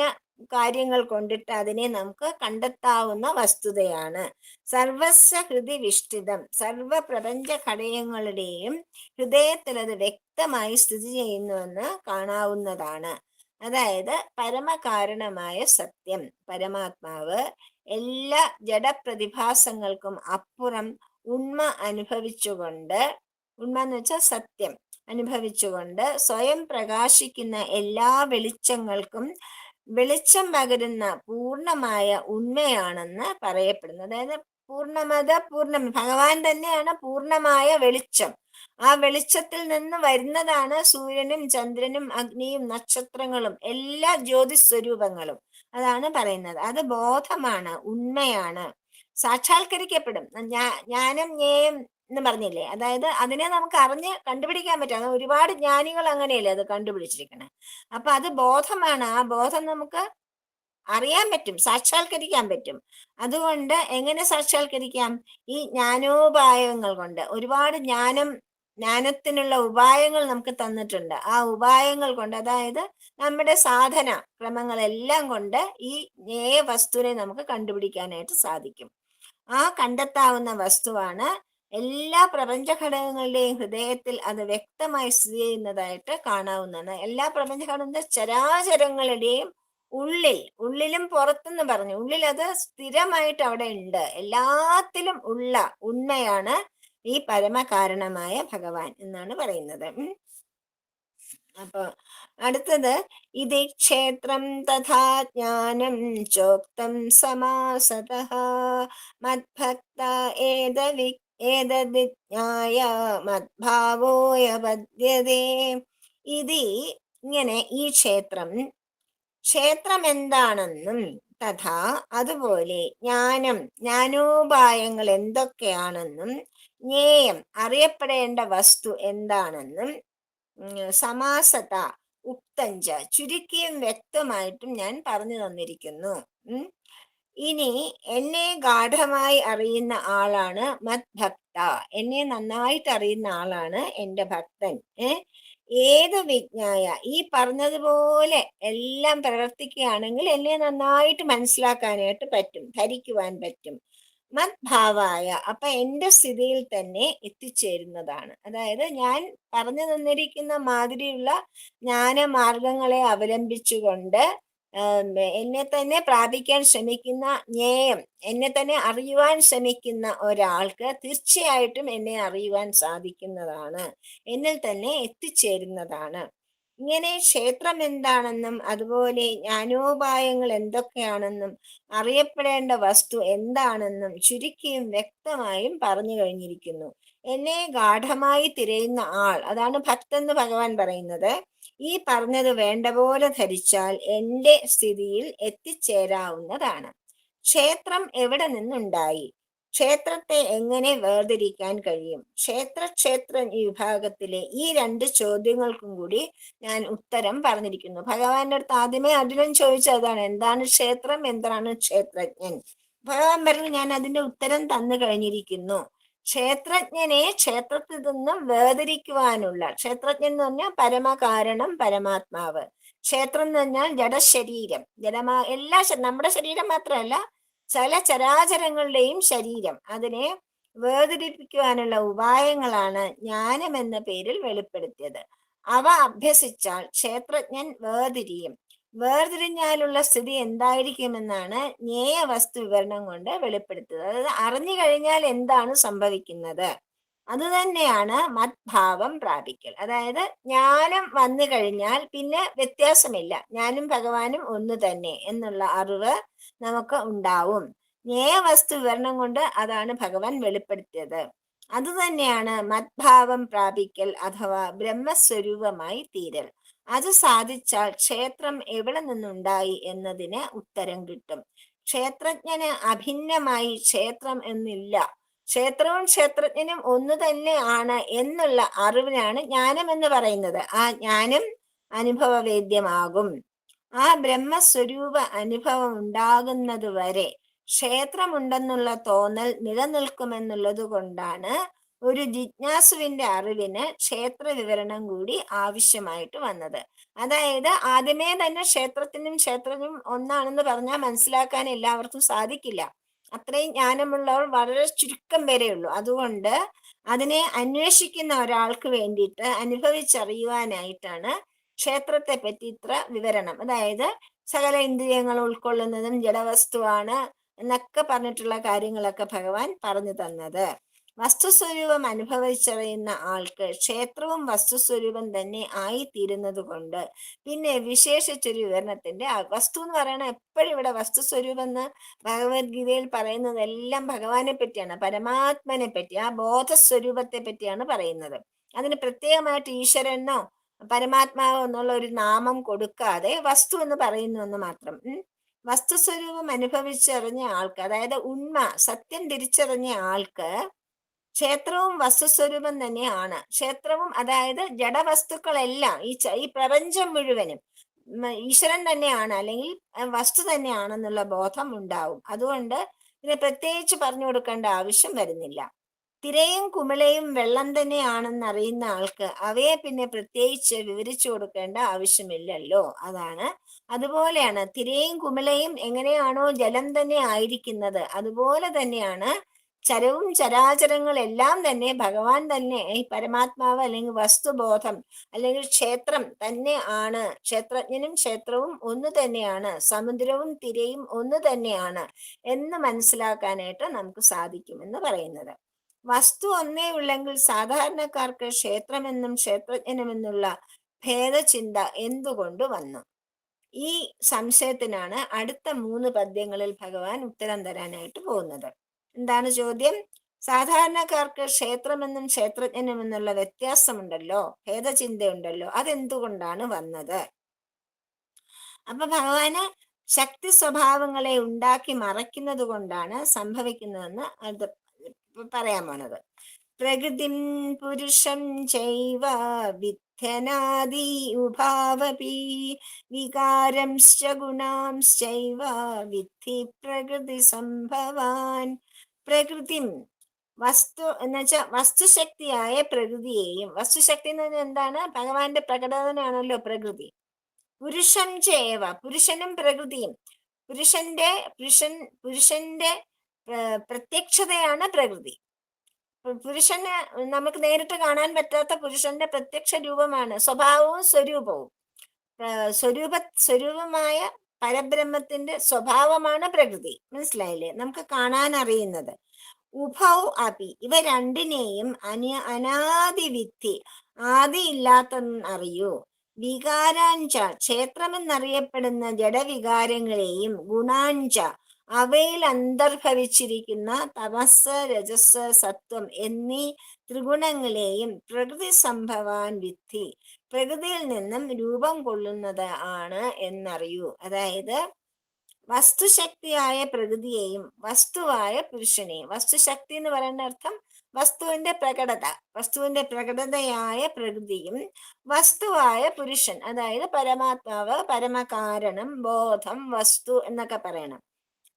S1: കാര്യങ്ങൾ കൊണ്ടിട്ട് അതിനെ നമുക്ക് കണ്ടെത്താവുന്ന വസ്തുതയാണ്. സർവസ്വ ഹൃദി വിഷ്ഠിതം, സർവ പ്രപഞ്ച ഘടകങ്ങളുടെയും ഹൃദയത്തിൽ അത് വ്യക്തമായി സ്ഥിതി ചെയ്യുന്നുവെന്ന് കാണാവുന്നതാണ്. അതായത് പരമകാരണമായ സത്യം പരമാത്മാവ് എല്ലാ ജഡപ്രതിഭാസങ്ങൾക്കും അപ്പുറം ഉണ്മ അനുഭവിച്ചുകൊണ്ട്, ഉണ്മ എന്ന് വെച്ചാൽ സത്യം അനുഭവിച്ചുകൊണ്ട് സ്വയം പ്രകാശിക്കുന്ന എല്ലാ വെളിച്ചങ്ങൾക്കും വെളിച്ചം പകരുന്ന പൂർണ്ണമായ ഉണ്മയാണെന്ന് പറയപ്പെടുന്നു. അതായത് ഭഗവാൻ തന്നെയാണ് പൂർണ്ണമായ വെളിച്ചം. ആ വെളിച്ചത്തിൽ നിന്ന് വരുന്നതാണ് സൂര്യനും ചന്ദ്രനും അഗ്നിയും നക്ഷത്രങ്ങളും എല്ലാ ജ്യോതിസ്വരൂപങ്ങളും. അതാണ് പറയുന്നത്. അത് ബോധമാണ്, ഉണ്മയാണ്, സാക്ഷാത്കരിക്കപ്പെടും. ജ്ഞാനം ജ്ഞേയം എന്ന് പറഞ്ഞില്ലേ, അതായത് അതിനെ നമുക്ക് അറിഞ്ഞ് കണ്ടുപിടിക്കാൻ പറ്റും. അത് ഒരുപാട് ജ്ഞാനികൾ അങ്ങനെയല്ലേ അത് കണ്ടുപിടിച്ചിരിക്കണേ. അപ്പൊ അത് ബോധമാണ്. ആ ബോധം നമുക്ക് അറിയാൻ പറ്റും, സാക്ഷാത്കരിക്കാൻ പറ്റും. അതുകൊണ്ട് എങ്ങനെ സാക്ഷാത്കരിക്കാം? ഈ ജ്ഞാനോപായങ്ങൾ കൊണ്ട്. ഒരുപാട് ജ്ഞാനത്തിനുള്ള ഉപായങ്ങൾ നമുക്ക് തന്നിട്ടുണ്ട്. ആ ഉപായങ്ങൾ കൊണ്ട്, അതായത് നമ്മുടെ സാധന ക്രമങ്ങളെല്ലാം കൊണ്ട് ഈ ജ്ഞേയ വസ്തുവിനെ നമുക്ക് കണ്ടുപിടിക്കാനായിട്ട് സാധിക്കും. ആ കണ്ടെത്താവുന്ന വസ്തുവാണ് എല്ലാ പ്രപഞ്ച ഘടകങ്ങളുടെയും ഹൃദയത്തിൽ അത് വ്യക്തമായി സ്ഥിതി ചെയ്യുന്നതായിട്ട് കാണാവുന്നതാണ്. എല്ലാ പ്രപഞ്ച ഘടക ചരാചരങ്ങളുടെയും ഉള്ളിലും പുറത്തെന്ന് പറഞ്ഞു, ഉള്ളിൽ അത് സ്ഥിരമായിട്ട് അവിടെ ഉണ്ട്. എല്ലാത്തിലും ഉള്ള ഉണ്മയാണ് ഈ പരമകാരണമായ ഭഗവാൻ എന്നാണ് പറയുന്നത്. അപ്പൊ അടുത്തത്, ഇത് ക്ഷേത്രം തഥാ ജ്ഞാനം ചോക്തം സമാസതഃ മദ്ഭക്ത ഏതദ്വിജ്ഞായ മദ്ഭാവോയപദ്യതേ. ഇത് ഇങ്ങനെ, ഈ ക്ഷേത്രം എന്താണെന്നും തഥാ അതുപോലെ ജ്ഞാനോപായങ്ങൾ എന്തൊക്കെയാണെന്നും ജ്ഞേയം അറിയപ്പെടേണ്ട വസ്തു എന്താണെന്നും സമാസത ഉക്തഞ്ച ചുരുക്കിയും വ്യക്തമായിട്ടും ഞാൻ പറഞ്ഞു തന്നിരിക്കുന്നു. ഇനി എന്നെ ഗാഠമായി അറിയുന്ന ആളാണ് മദ്ഭക്ത, എന്നെ നന്നായിട്ട് അറിയുന്ന ആളാണ് എൻ്റെ ഭക്തൻ. ഏത് വിജ്ഞായ, ഈ പറഞ്ഞതുപോലെ എല്ലാം പ്രവർത്തിക്കുകയാണെങ്കിൽ എന്നെ നന്നായിട്ട് മനസ്സിലാക്കാനായിട്ട് പറ്റും, ധരിക്കുവാൻ പറ്റും. മദ്ഭാവായ, അപ്പൊ എൻ്റെ സ്ഥിതിയിൽ തന്നെ എത്തിച്ചേരുന്നതാണ്. അതായത് ഞാൻ പറഞ്ഞു തന്നിരിക്കുന്ന മാതിരിയുള്ള ജ്ഞാനമാർഗങ്ങളെ അവലംബിച്ചുകൊണ്ട് എന്നെ തന്നെ പ്രാപിക്കാൻ ശ്രമിക്കുന്ന ജ്ഞേയം, എന്നെ തന്നെ അറിയുവാൻ ശ്രമിക്കുന്ന ഒരാൾക്ക് തീർച്ചയായിട്ടും എന്നെ അറിയുവാൻ സാധിക്കുന്നതാണ്, എന്നിൽ തന്നെ എത്തിച്ചേരുന്നതാണ്. ഇങ്ങനെ ക്ഷേത്രം എന്താണെന്നും അതുപോലെ ജ്ഞാനോപായങ്ങൾ എന്തൊക്കെയാണെന്നും അറിയപ്പെടേണ്ട വസ്തു എന്താണെന്നും ചുരുക്കിയും വ്യക്തമായും പറഞ്ഞു കഴിഞ്ഞിരിക്കുന്നു. എന്നെ ഗാഠമായി തിരയുന്ന ആൾ, അതാണ് ഭക്തെന്ന് ഭഗവാൻ പറയുന്നത്. ഈ പറഞ്ഞത് വേണ്ട പോലെ ധരിച്ചാൽ എൻ്റെ സ്ഥിതിയിൽ എത്തിച്ചേരാവുന്നതാണ്. ക്ഷേത്രം എവിടെ നിന്നുണ്ടായി? ക്ഷേത്രത്തെ എങ്ങനെ വേർതിരിക്കാൻ കഴിയും? ക്ഷേത്ര വിഭാഗത്തിലെ ഈ രണ്ട് ചോദ്യങ്ങൾക്കും കൂടി ഞാൻ ഉത്തരം പറഞ്ഞിരിക്കുന്നു. ഭഗവാന്റെ അടുത്ത് ആദ്യമേ അർജുനൻ ചോദിച്ചതാണ്, എന്താണ് ക്ഷേത്രം, എന്താണ് ക്ഷേത്രജ്ഞൻ? ഭഗവാൻ പറഞ്ഞു, ഞാൻ അതിന്റെ ഉത്തരം തന്നു കഴിഞ്ഞിരിക്കുന്നു. ക്ഷേത്രജ്ഞനെ ക്ഷേത്രത്തിൽ നിന്നും വേർതിരിക്കുവാനുള്ള, ക്ഷേത്രജ്ഞൻ എന്ന് പറഞ്ഞാൽ പരമകാരണം, പരമാത്മാവ്. ക്ഷേത്രം എന്ന് പറഞ്ഞാൽ ജഡശരീരം, നമ്മുടെ ശരീരം മാത്രമല്ല, ചില ചരാചരങ്ങളുടെയും ശരീരം. അതിനെ വേർതിരിപ്പിക്കുവാനുള്ള ഉപായങ്ങളാണ് ജ്ഞാനം എന്ന പേരിൽ വെളിപ്പെടുത്തിയത്. അവ അഭ്യസിച്ചാൽ ക്ഷേത്രജ്ഞൻ വേർതിരിഞ്ഞാലുള്ള സ്ഥിതി എന്തായിരിക്കുമെന്നാണ് ജ്ഞേയ വസ്തു വിവരണം കൊണ്ട് വെളിപ്പെടുത്തിയത്. അതായത് അറിഞ്ഞു കഴിഞ്ഞാൽ എന്താണ് സംഭവിക്കുന്നത്, അത് തന്നെയാണ് മദ്ഭാവം പ്രാപിക്കൽ. അതായത് ജ്ഞാനം വന്നു കഴിഞ്ഞാൽ പിന്നെ വ്യത്യാസമില്ല, ഞാനും ഭഗവാനും ഒന്ന് തന്നെ എന്നുള്ള അറിവ് നമുക്ക് ഉണ്ടാവും. ജ്ഞേയ വസ്തു വിവരണം കൊണ്ട് അതാണ് ഭഗവാൻ വെളിപ്പെടുത്തിയത്. അതുതന്നെയാണ് മദ്ഭാവം പ്രാപിക്കൽ അഥവാ ബ്രഹ്മസ്വരൂപമായി തീരൽ. അത് സാധിച്ചാൽ ക്ഷേത്രം എവിടെ നിന്നുണ്ടായി എന്നതിന് ഉത്തരം കിട്ടും. ക്ഷേത്രജ്ഞന് അഭിന്നമായി ക്ഷേത്രം എന്നില്ല, ക്ഷേത്രവും ക്ഷേത്രജ്ഞനും ഒന്ന് തന്നെ ആണ് എന്നുള്ള അറിവിനാണ് ജ്ഞാനം എന്ന് പറയുന്നത്. ആ ജ്ഞാനം അനുഭവവേദ്യമാകും. ആ ബ്രഹ്മസ്വരൂപ അനുഭവം ഉണ്ടാകുന്നത് വരെ ക്ഷേത്രമുണ്ടെന്നുള്ള തോന്നൽ നിലനിൽക്കുമെന്നുള്ളത് കൊണ്ടാണ് ഒരു ജിജ്ഞാസുവിന്റെ അറിവിന് ക്ഷേത്ര വിവരണം കൂടി ആവശ്യമായിട്ട് വന്നത്. അതായത് ആദ്യമേ തന്നെ ക്ഷേത്രജ്ഞനും ഒന്നാണെന്ന് പറഞ്ഞാൽ മനസ്സിലാക്കാൻ എല്ലാവർക്കും സാധിക്കില്ല. അത്രയും ജ്ഞാനമുള്ളവർ വളരെ ചുരുക്കം പേരേ ഉള്ളൂ. അതുകൊണ്ട് അതിനെ അന്വേഷിക്കുന്ന ഒരാൾക്ക് വേണ്ടിയിട്ട് അനുഭവിച്ചറിയുവാനായിട്ടാണ് ക്ഷേത്രത്തെ പറ്റി ഇത്ര വിവരണം. അതായത് സകല ഇന്ദ്രിയങ്ങൾ ഉൾക്കൊള്ളുന്നതും ജഡവസ്തുവാണ് എന്നൊക്കെ പറഞ്ഞിട്ടുള്ള കാര്യങ്ങളൊക്കെ ഭഗവാൻ പറഞ്ഞു തന്നത്. വസ്തുസ്വരൂപം അനുഭവിച്ചറിയുന്ന ആൾക്ക് ക്ഷേത്രവും വസ്തുസ്വരൂപം തന്നെ ആയിത്തീരുന്നത് കൊണ്ട് പിന്നെ വിശേഷിച്ചൊരു വിവരണത്തിന്റെ വസ്തു എന്ന് പറയണ എപ്പോഴും ഇവിടെ വസ്തുസ്വരൂപം എന്ന് ഭഗവത്ഗീതയിൽ പറയുന്നതെല്ലാം ഭഗവാനെ പറ്റിയാണ്, പരമാത്മനെ പറ്റി, ആ ബോധസ്വരൂപത്തെ പറ്റിയാണ് പറയുന്നത്. അതിന് പ്രത്യേകമായിട്ട് ഈശ്വരനോ പരമാത്മാവോ എന്നുള്ള ഒരു നാമം കൊടുക്കാതെ വസ്തു എന്ന് പറയുന്നു എന്ന് മാത്രം. വസ്തുസ്വരൂപം അനുഭവിച്ചറിഞ്ഞ ആൾക്ക്, അതായത് ഉണ്മ സത്യം തിരിച്ചറിഞ്ഞ ആൾക്ക് ക്ഷേത്രവും വസ്തുസ്വരൂപം തന്നെയാണ്. ക്ഷേത്രവും അതായത് ജഡവസ്തുക്കളെല്ലാം ഈ പ്രപഞ്ചം മുഴുവനും ഈശ്വരൻ തന്നെയാണ്, അല്ലെങ്കിൽ വസ്തു തന്നെയാണെന്നുള്ള ബോധം ഉണ്ടാവും. അതുകൊണ്ട് ഇതിനെ പ്രത്യേകിച്ച് പറഞ്ഞു കൊടുക്കേണ്ട ആവശ്യം വരുന്നില്ല. തിരയും കുമിളയും വെള്ളം തന്നെയാണെന്ന് അറിയുന്ന ആൾക്ക് അവയെ പിന്നെ പ്രത്യേകിച്ച് വിവരിച്ചു കൊടുക്കേണ്ട ആവശ്യമില്ലല്ലോ. അതാണ്, അതുപോലെയാണ് തിരയും കുമിളയും എങ്ങനെയാണോ ജലം തന്നെ ആയിരിക്കുന്നത്, അതുപോലെ തന്നെയാണ് ചരവും ചരാചരങ്ങളെല്ലാം തന്നെ ഭഗവാൻ തന്നെ, ഈ പരമാത്മാവ് അല്ലെങ്കിൽ വസ്തുബോധം അല്ലെങ്കിൽ ക്ഷേത്രം തന്നെ ആണ്. ക്ഷേത്രജ്ഞനും ക്ഷേത്രവും ഒന്ന് തന്നെയാണ്, സമുദ്രവും തിരയും ഒന്ന് തന്നെയാണ് എന്ന് മനസ്സിലാക്കാനായിട്ട് നമുക്ക് സാധിക്കുമെന്ന് പറയുന്നത്. വസ്തു ഒന്നേ ഉള്ളെങ്കിൽ സാധാരണക്കാർക്ക് ക്ഷേത്രമെന്നും ക്ഷേത്രജ്ഞനുമെന്നുള്ള ഭേദചിന്ത എന്തുകൊണ്ട് വന്നു? ഈ സംശയത്തിനാണ് അടുത്ത 3 പദ്യങ്ങളിൽ ഭഗവാൻ ഉത്തരം തരാനായിട്ട് പോകുന്നത്. എന്താണ് ചോദ്യം? സാധാരണക്കാർക്ക് ക്ഷേത്രമെന്നും ക്ഷേത്രജ്ഞനുമെന്നുള്ള വ്യത്യാസമുണ്ടല്ലോ, ഭേദചിന്തയുണ്ടല്ലോ, അതെന്തുകൊണ്ടാണ് വന്നത്? അപ്പൊ ഭഗവാന് ശക്തി സ്വഭാവങ്ങളെ ഉണ്ടാക്കി മറയ്ക്കുന്നത് കൊണ്ടാണ് സംഭവിക്കുന്നതെന്ന് അത് പറയാൻ പോണത്. പ്രകൃതിം പുരുഷം ചൈവ വിദ്യനാദി ഉഭാവപി വികാരംശ്ച ഗുണാംശ്ചൈവ വിദ്ധി പ്രകൃതി സംഭവാൻ. പ്രകൃതിം, വസ്തു എന്ന് വെച്ചാൽ വസ്തുശക്തിയായ പ്രകൃതിയെയും, വസ്തുശക്തി എന്ന് പറഞ്ഞാൽ എന്താണ്? ഭഗവാന്റെ പ്രകടനമാണല്ലോ പ്രകൃതി. പുരുഷം ചേവ, പുരുഷനും പ്രകൃതിയും, പുരുഷന്റെ പ്രത്യക്ഷതയാണ് പ്രകൃതി. പുരുഷന് നമുക്ക് നേരിട്ട് കാണാൻ പറ്റാത്ത പുരുഷന്റെ പ്രത്യക്ഷ രൂപമാണ് സ്വഭാവവും സ്വരൂപവും. സ്വരൂപമായ പരബ്രഹ്മത്തിന്റെ സ്വഭാവമാണ് പ്രകൃതി. മനസ്സിലായില്ലേ? നമുക്ക് കാണാൻ അറിയുന്നത്. ഉഭൗ അപി, ഇവ രണ്ടിനെയും അനാദിവിദ്ധി, ആദി ഇല്ലാത്തെന്ന് അറിയൂ. വികാരാഞ്ച, ക്ഷേത്രമെന്നറിയപ്പെടുന്ന ജഡവികാരങ്ങളെയും, ഗുണാഞ്ച, അവയിൽ അന്തർഭവിച്ചിരിക്കുന്ന തമസ് രജസ് സത്വം എന്നീ ത്രിഗുണങ്ങളെയും പ്രകൃതി സംഭവാൻ വിദ്ധി, പ്രകൃതിയിൽ നിന്നും രൂപം കൊള്ളുന്നത് ആണ് എന്നറിയൂ. അതായത് വസ്തുശക്തിയായ പ്രകൃതിയെയും വസ്തുവായ പുരുഷനെയും, വസ്തുശക്തി എന്ന് പറയുന്ന അർത്ഥം വസ്തുവിന്റെ പ്രകടത, വസ്തുവിന്റെ പ്രകടതയായ പ്രകൃതിയും വസ്തുവായ പുരുഷൻ, അതായത് പരമാത്മാവ്, പരമകാരണം, ബോധം, വസ്തു എന്നൊക്കെ പറയണം.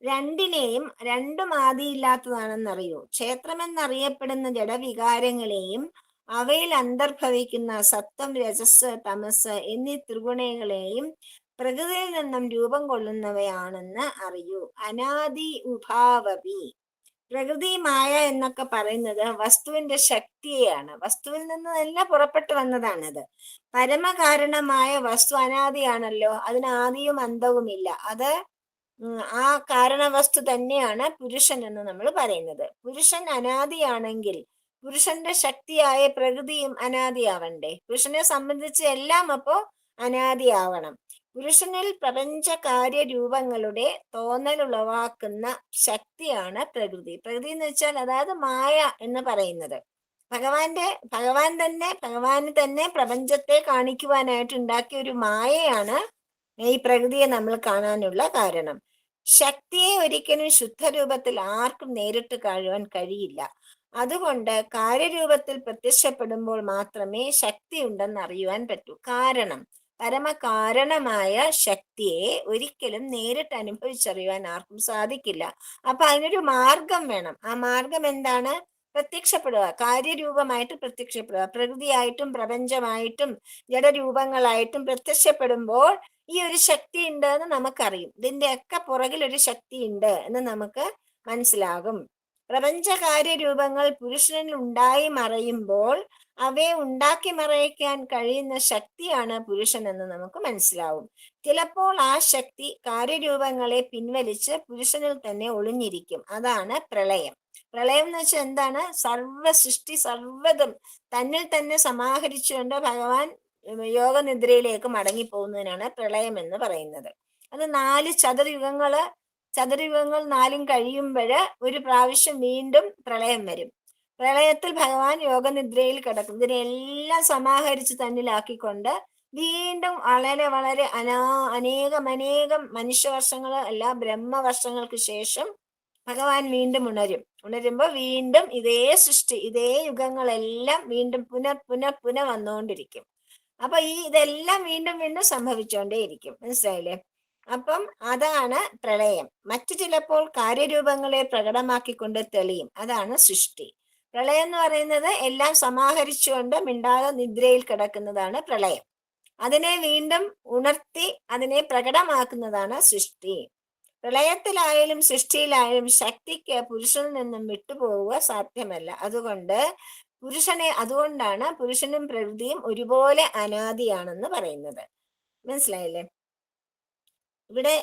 S1: രണ്ടിനെയും രണ്ടും ആദിയില്ലാത്തതാണെന്നറിയൂ. ക്ഷേത്രമെന്നറിയപ്പെടുന്ന ജഡവികാരങ്ങളെയും അവയിൽ അന്തർഭവിക്കുന്ന സത്വം രജസ് തമസ് എന്നീ ത്രിഗുണങ്ങളെയും പ്രകൃതിയിൽ നിന്നും രൂപം കൊള്ളുന്നവയാണെന്ന് അറിയൂ. അനാദി ഉഭാവപി, പ്രകൃതി മായ എന്നൊക്കെ പറയുന്നത് വസ്തുവിന്റെ ശക്തിയെയാണ്. വസ്തുവിൽ നിന്ന് തന്നെ പുറപ്പെട്ടു വന്നതാണത്. പരമകാരണമായ വസ്തു അനാദിയാണല്ലോ, അതിന് ആദിയും അന്തവുമില്ല. അത് ആ കാരണവസ്തു തന്നെയാണ് പുരുഷൻ എന്ന് നമ്മൾ പറയുന്നത്. പുരുഷൻ അനാദിയാണെങ്കിൽ പുരുഷന്റെ ശക്തിയായ പ്രകൃതിയും അനാദിയാവണ്ടേ? പുരുഷനെ സംബന്ധിച്ച് എല്ലാം അപ്പോ അനാദിയാവണം. പുരുഷനിൽ പ്രപഞ്ച കാര്യരൂപങ്ങളുടെ തോന്നലുളവാക്കുന്ന ശക്തിയാണ് പ്രകൃതി. പ്രകൃതി എന്ന് വെച്ചാൽ അതായത് മായ എന്ന് പറയുന്നത്. ഭഗവാന് തന്നെ പ്രപഞ്ചത്തെ കാണിക്കുവാനായിട്ട് ഉണ്ടാക്കിയ ഒരു മായയാണ് ഈ പ്രകൃതിയെ നമ്മൾ കാണാനുള്ള കാരണം. ശക്തിയെ ഒരിക്കലും ശുദ്ധരൂപത്തിൽ ആർക്കും നേരിട്ട് കാണുവാൻ കഴിയില്ല. അതുകൊണ്ട് കാര്യരൂപത്തിൽ പ്രത്യക്ഷപ്പെടുമ്പോൾ മാത്രമേ ശക്തി ഉണ്ടെന്ന് അറിയുവാൻ പറ്റൂ. കാരണം പരമകാരണമായ ശക്തിയെ ഒരിക്കലും നേരിട്ട് അനുഭവിച്ചറിയുവാൻ ആർക്കും സാധിക്കില്ല. അപ്പൊ അതിനൊരു മാർഗം വേണം. ആ മാർഗം എന്താണ്? പ്രത്യക്ഷപ്പെടുക, കാര്യരൂപമായിട്ട് പ്രത്യക്ഷപ്പെടുക. പ്രകൃതിയായിട്ടും പ്രപഞ്ചമായിട്ടും ജഡരൂപങ്ങളായിട്ടും പ്രത്യക്ഷപ്പെടുമ്പോൾ ഈ ഒരു ശക്തി ഉണ്ട് എന്ന് നമുക്കറിയും. ഇതിന്റെയൊക്കെ പുറകിൽ ഒരു ശക്തി ഉണ്ട് എന്ന് നമുക്ക് മനസ്സിലാകും. പ്രപഞ്ചകാര്യരൂപങ്ങൾ പുരുഷനിൽ ഉണ്ടായി മറയുമ്പോൾ അവയെ ഉണ്ടാക്കി മറയ്ക്കാൻ കഴിയുന്ന ശക്തിയാണ് പുരുഷൻ എന്ന് നമുക്ക് മനസ്സിലാവും. ചിലപ്പോൾ ആ ശക്തി കാര്യരൂപങ്ങളെ പിൻവലിച്ച് പുരുഷനിൽ തന്നെ ഒളിഞ്ഞിരിക്കും. അതാണ് പ്രളയം. പ്രളയം എന്ന് വെച്ചാൽ എന്താണ്? സൃഷ്ടി സർവ്വതും തന്നിൽ തന്നെ സമാഹരിച്ചുകൊണ്ട് ഭഗവാൻ യോഗനിദ്രയിലേക്ക് മടങ്ങിപ്പോകുന്നതിനാണ് പ്രളയം എന്ന് പറയുന്നത്. അത് 4 ചതുർയുഗങ്ങൾ 4 കഴിയുമ്പോൾ ഒരു പ്രാവശ്യം വീണ്ടും പ്രളയം വരും. പ്രളയത്തിൽ ഭഗവാൻ യോഗനിദ്രയിൽ കിടക്കും. ഇതിനെല്ലാം സമാഹരിച്ച് തന്നിലാക്കിക്കൊണ്ട് വീണ്ടും വളരെ അനേകം മനുഷ്യവർഷങ്ങൾ അല്ല ബ്രഹ്മവർഷങ്ങൾക്ക് ശേഷം ഭഗവാൻ വീണ്ടും ഉണരുമ്പോൾ വീണ്ടും ഇതേ സൃഷ്ടി, ഇതേ യുഗങ്ങളെല്ലാം വീണ്ടും പുനഃ വന്നുകൊണ്ടിരിക്കും. അപ്പൊ ഇതെല്ലാം വീണ്ടും വീണ്ടും സംഭവിച്ചുകൊണ്ടേയിരിക്കും. മനസ്സിലായില്ലേ? അപ്പം അതാണ് പ്രളയം. മറ്റു ചിലപ്പോൾ കാര്യരൂപങ്ങളെ പ്രകടമാക്കിക്കൊണ്ട് തെളിയും. അതാണ് സൃഷ്ടി. പ്രളയം എന്ന് പറയുന്നത് എല്ലാം സമാഹരിച്ചുകൊണ്ട് മിണ്ടാതെ നിദ്രയിൽ കിടക്കുന്നതാണ് പ്രളയം. അതിനെ വീണ്ടും ഉണർത്തി അതിനെ പ്രകടമാക്കുന്നതാണ് സൃഷ്ടി. പ്രളയത്തിലായാലും സൃഷ്ടിയിലായാലും ശക്തിക്ക് പുരുഷനിൽ നിന്നും വിട്ടുപോവുക സാധ്യമല്ല. അതുകൊണ്ടാണ് പുരുഷനും പ്രകൃതിയും ഒരുപോലെ അനാദിയാണെന്ന് പറയുന്നത്. മനസ്സിലായില്ലേ? ഇവിടെ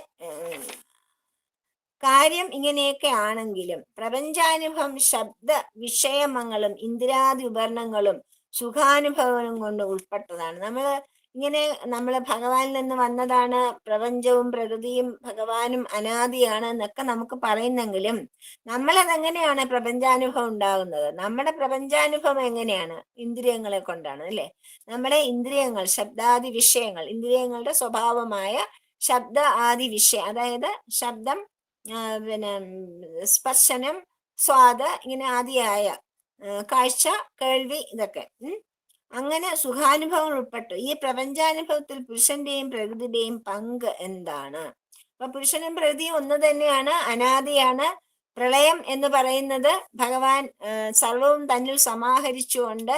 S1: കാര്യം ഇങ്ങനെയൊക്കെ ആണെങ്കിലും പ്രപഞ്ചാനുഭവം ശബ്ദ വിഷയമങ്ങളും ഇന്ദ്രിയാദി ഉപകരണങ്ങളും സുഖാനുഭവവും കൊണ്ട് ഉൾപ്പെട്ടതാണ്. നമ്മൾ ഭഗവാനിൽ നിന്ന് വന്നതാണ്, പ്രപഞ്ചവും പ്രകൃതിയും ഭഗവാനും അനാദിയാണ് എന്നൊക്കെ നമുക്ക് പറയുന്നെങ്കിലും നമ്മളതെങ്ങനെയാണ് പ്രപഞ്ചാനുഭവം ഉണ്ടാകുന്നത്? നമ്മുടെ പ്രപഞ്ചാനുഭവം എങ്ങനെയാണ്? ഇന്ദ്രിയങ്ങളെ കൊണ്ടാണ്, അല്ലെ? നമ്മുടെ ഇന്ദ്രിയങ്ങൾ, ശബ്ദാദി വിഷയങ്ങൾ, ഇന്ദ്രിയങ്ങളുടെ സ്വഭാവമായ ശബ്ദ ആദി വിഷയം, അതായത് ശബ്ദം, പിന്നെ സ്പർശനം, സ്വാദ്, ഇങ്ങനെ ആദിയായ കാഴ്ച, കേൾവി, ഇതൊക്കെ അങ്ങനെ സുഖാനുഭവങ്ങൾ ഉൾപ്പെട്ടു. ഈ പ്രപഞ്ചാനുഭവത്തിൽ പുരുഷന്റെയും പ്രകൃതിയുടെയും പങ്ക് എന്താണ്? അപ്പൊ പുരുഷനും പ്രകൃതിയും ഒന്ന് തന്നെയാണ്, അനാദിയാണ്. പ്രളയം എന്ന് പറയുന്നത് ഭഗവാൻ സർവവും തന്നിൽ സമാഹരിച്ചുകൊണ്ട്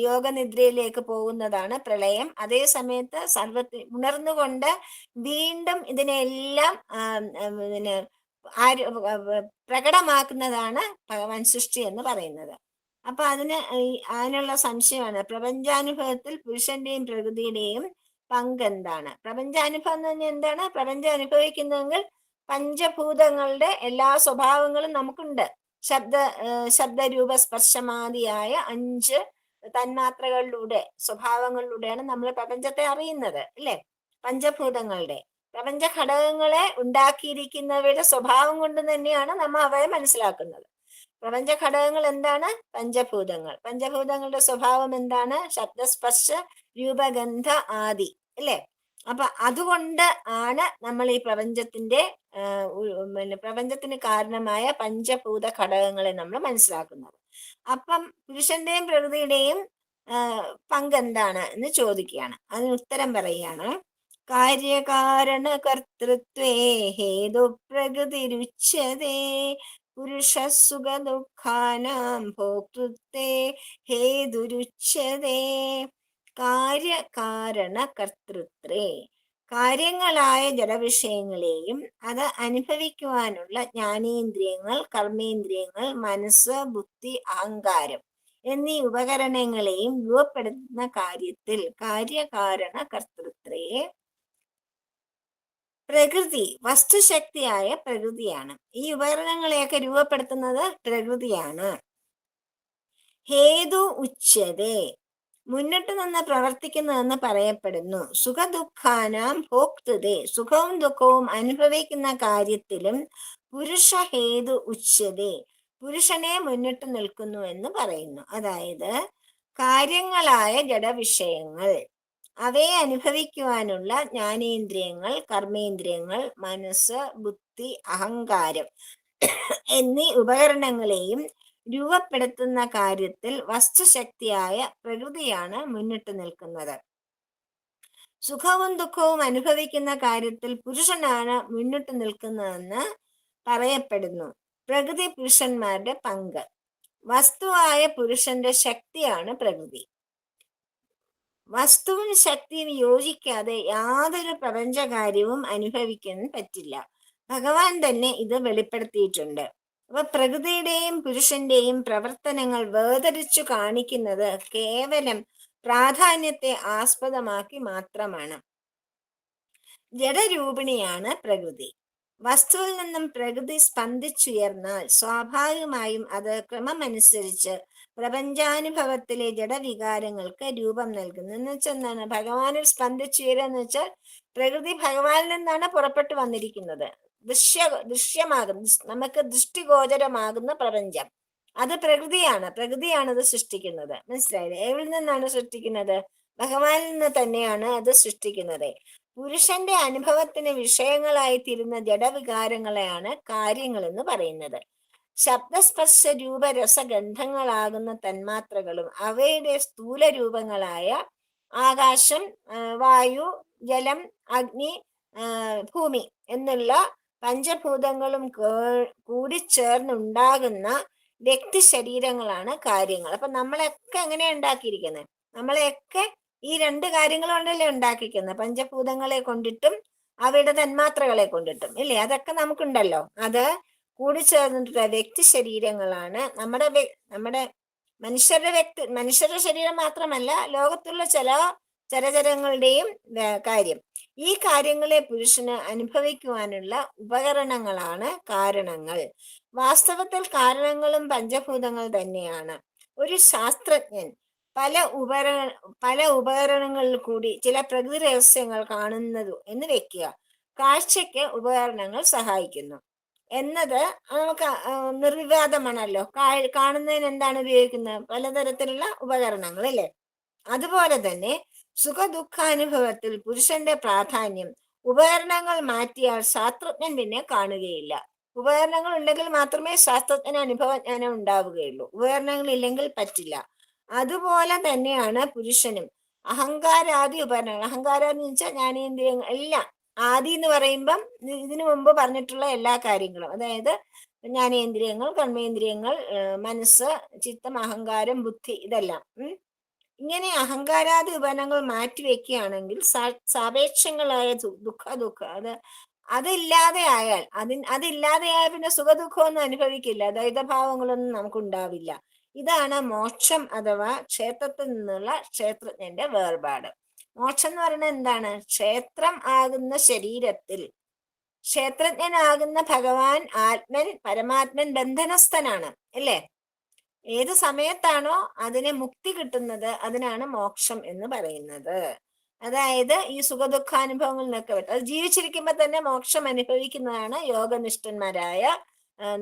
S1: യോഗനിദ്രയിലേക്ക് പോകുന്നതാണ് പ്രളയം. അതേ സമയത്ത് സർവത്തിൽ ഉണർന്നുകൊണ്ട് വീണ്ടും ഇതിനെല്ലാം പ്രകടമാക്കുന്നതാണ് ഭഗവാൻ സൃഷ്ടി എന്ന് പറയുന്നത്. അപ്പൊ അതിനുള്ള സംശയമാണ്, പ്രപഞ്ചാനുഭവത്തിൽ പുരുഷന്റെയും പ്രകൃതിയുടെയും പങ്ക് എന്താണ്? പ്രപഞ്ചാനുഭവം എന്ന് പറഞ്ഞാൽ എന്താണ്? പ്രപഞ്ചം അനുഭവിക്കുന്നെങ്കിൽ പഞ്ചഭൂതങ്ങളുടെ എല്ലാ സ്വഭാവങ്ങളും നമുക്കുണ്ട്. ശബ്ദരൂപ സ്പർശമാദിയായ 5 തന്മാത്രകളിലൂടെ, സ്വഭാവങ്ങളിലൂടെയാണ് നമ്മൾ പ്രപഞ്ചത്തെ അറിയുന്നത്, അല്ലെ? പഞ്ചഭൂതങ്ങളുടെ, പ്രപഞ്ച ഘടകങ്ങളെ ഉണ്ടാക്കിയിരിക്കുന്നവയുടെ സ്വഭാവം കൊണ്ട് തന്നെയാണ് നമ്മൾ അവയെ മനസ്സിലാക്കുന്നത്. പ്രപഞ്ച ഘടകങ്ങൾ എന്താണ്? പഞ്ചഭൂതങ്ങൾ. പഞ്ചഭൂതങ്ങളുടെ സ്വഭാവം എന്താണ്? ശബ്ദസ്പർശ രൂപഗന്ധ ആദി, അല്ലെ? അപ്പൊ അതുകൊണ്ട് ആണ് നമ്മൾ ഈ പ്രപഞ്ചത്തിന് കാരണമായ പഞ്ചഭൂത ഘടകങ്ങളെ നമ്മൾ മനസ്സിലാക്കുന്നത്. അപ്പം പുരുഷന്റെയും പ്രകൃതിയുടെയും പങ്ക് എന്താണ് എന്ന് ചോദിക്കുകയാണ്. അതിന് ഉത്തരം പറയുകയാണ്, കാര്യകാരണ കർത്തൃത്വേ ഹേതു പ്രകൃതിരുച്യതേ പുരുഷ സുഖ ദുഃഖാനാം ഭോക്തൃത്വേ ഹേതുരുച്യതേ. കാര്യകാരണ കർത്തൃത്വേ, കാര്യങ്ങളായ ജഡവിഷയങ്ങളെയും അത് അനുഭവിക്കുവാനുള്ള ജ്ഞാനേന്ദ്രിയങ്ങൾ, കർമ്മേന്ദ്രിയങ്ങൾ, മനസ്സ്, ബുദ്ധി, അഹങ്കാരം എന്നീ ഉപകരണങ്ങളെയും രൂപപ്പെടുത്തുന്ന കാര്യത്തിൽ കാര്യകാരണ കർത്തൃത്വേ പ്രകൃതി, വസ്തുശക്തിയായ പ്രകൃതിയാണ്. ഈ ഉപകരണങ്ങളെയൊക്കെ രൂപപ്പെടുത്തുന്നത് പ്രകൃതിയാണ്. ഹേതു ഉച്യതേ, മുന്നിട്ട് നിന്ന് പ്രവർത്തിക്കുന്നതെന്ന് പറയപ്പെടുന്നു. സുഖദുഃഖാനാം ഭോക്തൃതേ, സുഖവും ദുഃഖവും അനുഭവിക്കുന്ന കാര്യത്തിലും പുരുഷ ഹേതു ഉച്യതേ, പുരുഷനെ മുന്നിട്ട് നിൽക്കുന്നു എന്ന് പറയുന്നു. അതായത് കാര്യങ്ങളായ ജഡവിഷയങ്ങൾ, അവയെ അനുഭവിക്കുവാനുള്ള ജ്ഞാനേന്ദ്രിയങ്ങൾ, കർമ്മേന്ദ്രിയങ്ങൾ, മനസ്സ്, ബുദ്ധി, അഹങ്കാരം എന്നീ ഉപകരണങ്ങളെയും രൂപപ്പെടുത്തുന്ന കാര്യത്തിൽ വസ്തുശക്തിയായ പ്രകൃതിയാണ് മുന്നിട്ട് നിൽക്കുന്നത്. സുഖവും ദുഃഖവും അനുഭവിക്കുന്ന കാര്യത്തിൽ പുരുഷനാണ് മുന്നിട്ട് നിൽക്കുന്നതെന്ന് പറയപ്പെടുന്നു. പ്രകൃതി പുരുഷന്മാരുടെ പങ്ക്. വസ്തുവായ പുരുഷന്റെ ശക്തിയാണ് പ്രകൃതി. വസ്തുവും ശക്തിയും യോജിക്കാതെ യാതൊരു പ്രപഞ്ചകാര്യവും അനുഭവിക്കാൻ പറ്റില്ല. ഭഗവാൻ തന്നെ ഇത് വെളിപ്പെടുത്തിയിട്ടുണ്ട്. അപ്പൊ പ്രകൃതിയുടെയും പുരുഷന്റെയും പ്രവർത്തനങ്ങൾ വേർതിരിച്ചു കാണിക്കുന്നത് കേവലം പ്രാധാന്യത്തെ ആസ്പദമാക്കി മാത്രമാണ്. ജഡരൂപിണിയാണ് പ്രകൃതി. വസ്തുവിൽ നിന്നും പ്രകൃതി സ്പന്ദിച്ചുയർന്നാൽ സ്വാഭാവികമായും അത് ക്രമമനുസരിച്ച് പ്രപഞ്ചാനുഭവത്തിലെ ജഡവികാരങ്ങൾക്ക് രൂപം നൽകുന്നു. എന്ന് വെച്ചാൽ എന്താണ്? ഭഗവാനിൽ സ്പന്ദിച്ചുയരുക എന്ന് വെച്ചാൽ പ്രകൃതി ഭഗവാനിൽ നിന്നാണ് പുറപ്പെട്ടു വന്നിരിക്കുന്നത്. ദൃശ്യമാകുന്ന, നമുക്ക് ദൃഷ്ടിഗോചരമാകുന്ന പ്രപഞ്ചം അത് പ്രകൃതിയാണ് അത് സൃഷ്ടിക്കുന്നത്. മനസ്സിലായില്ലേ? എവിടെ നിന്നാണ് സൃഷ്ടിക്കുന്നത്? ഭഗവാനിൽ നിന്ന് തന്നെയാണ് അത് സൃഷ്ടിക്കുന്നത്. പുരുഷന്റെ അനുഭവത്തിന് വിഷയങ്ങളായി തീരുന്ന ജഡവികാരങ്ങളെയാണ് കാര്യങ്ങൾ എന്ന് പറയുന്നത്. ശബ്ദസ്പർശ രൂപരസഗന്ധങ്ങളാകുന്ന തന്മാത്രകളും അവയുടെ സ്ഥൂല രൂപങ്ങളായ ആകാശം, വായു, ജലം, അഗ്നി, ഭൂമി എന്നുള്ള പഞ്ചഭൂതങ്ങളും കൂടിച്ചേർന്നുണ്ടാകുന്ന വ്യക്തി ശരീരങ്ങളാണ് കാര്യങ്ങൾ. അപ്പൊ നമ്മളെയൊക്കെ എങ്ങനെയാ ഉണ്ടാക്കിയിരിക്കുന്നത്? നമ്മളെയൊക്കെ ഈ രണ്ട് കാര്യങ്ങൾ കൊണ്ടല്ലേ ഉണ്ടാക്കിയിരിക്കുന്നത്, പഞ്ചഭൂതങ്ങളെ കൊണ്ടിട്ടും അവയുടെ തന്മാത്രകളെ കൊണ്ടിട്ടും, ഇല്ലേ? അതൊക്കെ നമുക്കുണ്ടല്ലോ. അത് കൂടിച്ചേർന്നിട്ടുള്ള വ്യക്തി ശരീരങ്ങളാണ് നമ്മുടെ മനുഷ്യരുടെ ശരീരം മാത്രമല്ല, ലോകത്തുള്ള ചില ചരചരങ്ങളുടെയും കാര്യം. ഈ കാര്യങ്ങളെ പുരുഷന് അനുഭവിക്കുവാനുള്ള ഉപകരണങ്ങളാണ് കാരണങ്ങൾ. വാസ്തവത്തിൽ കാരണങ്ങളും പഞ്ചഭൂതങ്ങൾ തന്നെയാണ്. ഒരു ശാസ്ത്രജ്ഞൻ പല ഉപകരണങ്ങളിൽ കൂടി ചില പ്രകൃതി രഹസ്യങ്ങൾ കാണുന്നതു എന്ന് വെക്കുക. കാഴ്ചയ്ക്ക് ഉപകരണങ്ങൾ സഹായിക്കുന്നു എന്നത് നമുക്ക് നിർവിവാദമാണല്ലോ. കാണുന്നതിന് എന്താണ് ഉപയോഗിക്കുന്നത്? പലതരത്തിലുള്ള ഉപകരണങ്ങൾ, അല്ലേ? അതുപോലെ തന്നെ സുഖദുഃഖാനുഭവത്തിൽ പുരുഷന്റെ പ്രാധാന്യം ഉപകരണങ്ങൾ മാറ്റിയാൽ ശാസ്ത്രജ്ഞൻ പിന്നെ കാണുകയില്ല. ഉപകരണങ്ങൾ ഉണ്ടെങ്കിൽ മാത്രമേ ശാസ്ത്രജ്ഞന് അനുഭവജ്ഞാനം ഉണ്ടാവുകയുള്ളൂ. ഉപകരണങ്ങൾ ഇല്ലെങ്കിൽ പറ്റില്ല. അതുപോലെ തന്നെയാണ് പുരുഷനും. അഹങ്കാരാദി ഉപകരണങ്ങൾ, അഹങ്കാരം എന്ന് വെച്ചാൽ ജ്ഞാനേന്ദ്രിയങ്ങൾ എല്ലാം. ആദി എന്ന് പറയുമ്പം ഇതിനു മുമ്പ് പറഞ്ഞിട്ടുള്ള എല്ലാ കാര്യങ്ങളും, അതായത് ജ്ഞാനേന്ദ്രിയങ്ങൾ, കർമ്മേന്ദ്രിയങ്ങൾ, മനസ്സ്, ചിത്തം, അഹങ്കാരം, ബുദ്ധി, ഇതെല്ലാം. ഇങ്ങനെ അഹങ്കാരാദി ഉപകരണങ്ങൾ മാറ്റിവെക്കുകയാണെങ്കിൽ സാപേക്ഷങ്ങളായ ദുഃഖ അതില്ലാതെ ആയാൽ പിന്നെ സുഖദുഃഖമൊന്നും അനുഭവിക്കില്ല, ദ്വൈതഭാവങ്ങളൊന്നും നമുക്കുണ്ടാവില്ല. ഇതാണ് മോക്ഷം അഥവാ ക്ഷേത്രത്തിൽ നിന്നുള്ള ക്ഷേത്രജ്ഞന്റെ വേർപാട്. മോക്ഷം എന്ന് പറയുന്നത് എന്താണ്? ക്ഷേത്രം ആകുന്ന ശരീരത്തിൽ ക്ഷേത്രജ്ഞനാകുന്ന ഭഗവാൻ പരമാത്മൻ ബന്ധനസ്ഥനാണ്, അല്ലേ? ഏത് സമയത്താണോ അതിനെ മുക്തി കിട്ടുന്നത്, അതിനാണ് മോക്ഷം എന്ന് പറയുന്നത്. അതായത് ഈ സുഖദുഃഖാനുഭവങ്ങളിൽ നിന്നൊക്കെ വിട്ട് അത് ജീവിച്ചിരിക്കുമ്പോൾ തന്നെ മോക്ഷം അനുഭവിക്കുന്നതാണ് യോഗനിഷ്ഠന്മാരായ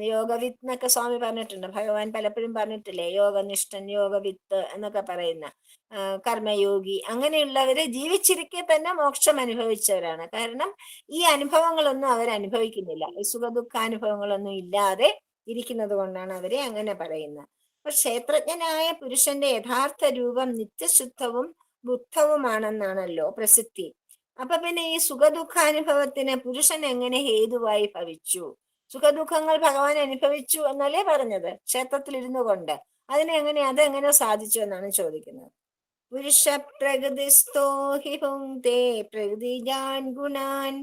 S1: യോഗവിത്ത് എന്നൊക്കെ സ്വാമി പറഞ്ഞിട്ടുണ്ട്. ഭഗവാൻ പലപ്പോഴും പറഞ്ഞിട്ടില്ലേ, യോഗനിഷ്ഠൻ, യോഗവിത്ത് എന്നൊക്കെ പറയുന്ന കർമ്മയോഗി, അങ്ങനെയുള്ളവര് ജീവിച്ചിരിക്കെ തന്നെ മോക്ഷം അനുഭവിച്ചവരാണ്. കാരണം ഈ അനുഭവങ്ങളൊന്നും അവർ അനുഭവിക്കുന്നില്ല. ഈ സുഖദുഃഖാനുഭവങ്ങളൊന്നും ഇല്ലാതെ ഇരിക്കുന്നത് കൊണ്ടാണ് അവരെ അങ്ങനെ പറയുന്നത്. അപ്പൊ ക്ഷേത്രജ്ഞനായ പുരുഷന്റെ യഥാർത്ഥ രൂപം നിത്യശുദ്ധവും ബുദ്ധവുമാണെന്നാണല്ലോ പ്രസിദ്ധി. അപ്പൊ പിന്നെ ഈ സുഖദുഃഖാനുഭവത്തിന് പുരുഷൻ എങ്ങനെ ഹേതുവായി ഭവിച്ചു? സുഖദുഃഖങ്ങൾ ഭഗവാൻ അനുഭവിച്ചു എന്നല്ലേ പറഞ്ഞത്, ക്ഷേത്രത്തിൽ ഇരുന്നു കൊണ്ട്. അതെങ്ങനെ സാധിച്ചു എന്നാണ് ചോദിക്കുന്നത്. പുരുഷ പ്രകൃതിസ്ഥോ ഹി ഭുങ്ക്തേ പ്രകൃതിജാൻ ഗുണാൻ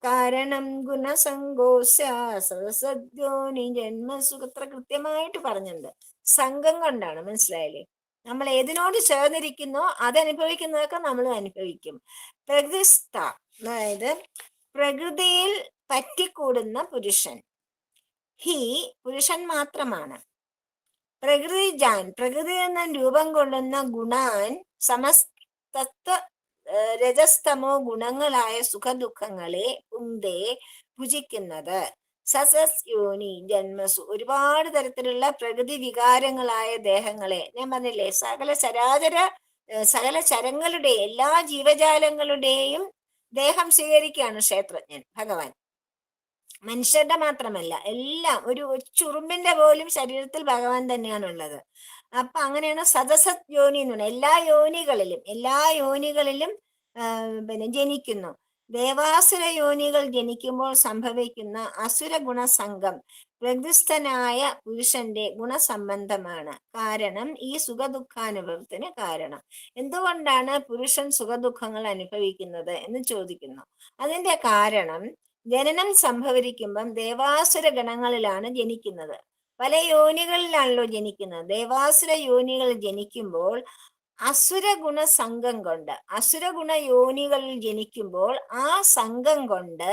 S1: കാരണം ഗുണസംഗോസ്യ സദസദ്യോനി ജന്മസു. അത്ര കൃത്യമായിട്ട് പറഞ്ഞിട്ടുണ്ട്. സംഘം കൊണ്ടാണ്, മനസ്സിലായില്ലേ? നമ്മൾ ഏതിനോട് ചേർന്നിരിക്കുന്നോ അതനുഭവിക്കുന്നതൊക്കെ നമ്മൾ അനുഭവിക്കും. പ്രകൃതിസ്ഥ, അതായത് പ്രകൃതിയിൽ പറ്റിക്കൂടുന്ന പുരുഷൻ. ഹി പുരുഷൻ മാത്രമാണ്. പ്രകൃതിജാൻ പ്രകൃതിയിൽ നിന്നും രൂപം കൊള്ളുന്ന ഗുണാൻ സമസ്തത്വ രജസ്തമോ ഗുണങ്ങളായ സുഖദുഃഖങ്ങളെ പുങ്ക്തേ ഭുജിക്കുന്നത്. സസസ് യോനി ജന്മസു, ഒരുപാട് തരത്തിലുള്ള പ്രകൃതി വികാരങ്ങളായ ദേഹങ്ങളെ, ഞാൻ പറഞ്ഞില്ലേ, സകല ചരങ്ങളുടെ എല്ലാ ജീവജാലങ്ങളുടെയും ദേഹം സ്വീകരിക്കുകയാണ് ക്ഷേത്രജ്ഞൻ ഭഗവാൻ. മനുഷ്യരുടെ മാത്രമല്ല, എല്ലാം, ഒരു ചുറുമ്പിന്റെ പോലും ശരീരത്തിൽ ഭഗവാൻ തന്നെയാണുള്ളത്. അപ്പൊ അങ്ങനെയാണ് സദസത് യോനി എന്ന് പറയുന്നത്. എല്ലാ യോനികളിലും പിന്നെ ജനിക്കുന്നു. ദേവാസുര യോനികൾ ജനിക്കുമ്പോൾ സംഭവിക്കുന്ന അസുര ഗുണസംഘം പ്രകൃതിസ്ഥനായ പുരുഷന്റെ ഗുണസംബന്ധമാണ് കാരണം ഈ സുഖദുഃഖാനുഭവത്തിന് കാരണം. എന്തുകൊണ്ടാണ് പുരുഷൻ സുഖദുഃഖങ്ങൾ അനുഭവിക്കുന്നത് എന്ന് ചോദിക്കുന്നു. അതിന്റെ കാരണം, ജനനം സംഭവിക്കുമ്പം ദേവാസുര ഗണങ്ങളിലാണ് ജനിക്കുന്നത്. പല യോനികളിലാണല്ലോ ജനിക്കുന്നത്. ദേവാസുര യോനികളിൽ ജനിക്കുമ്പോൾ അസുരഗുണ യോനികളിൽ ജനിക്കുമ്പോൾ ആ സംഘം കൊണ്ട്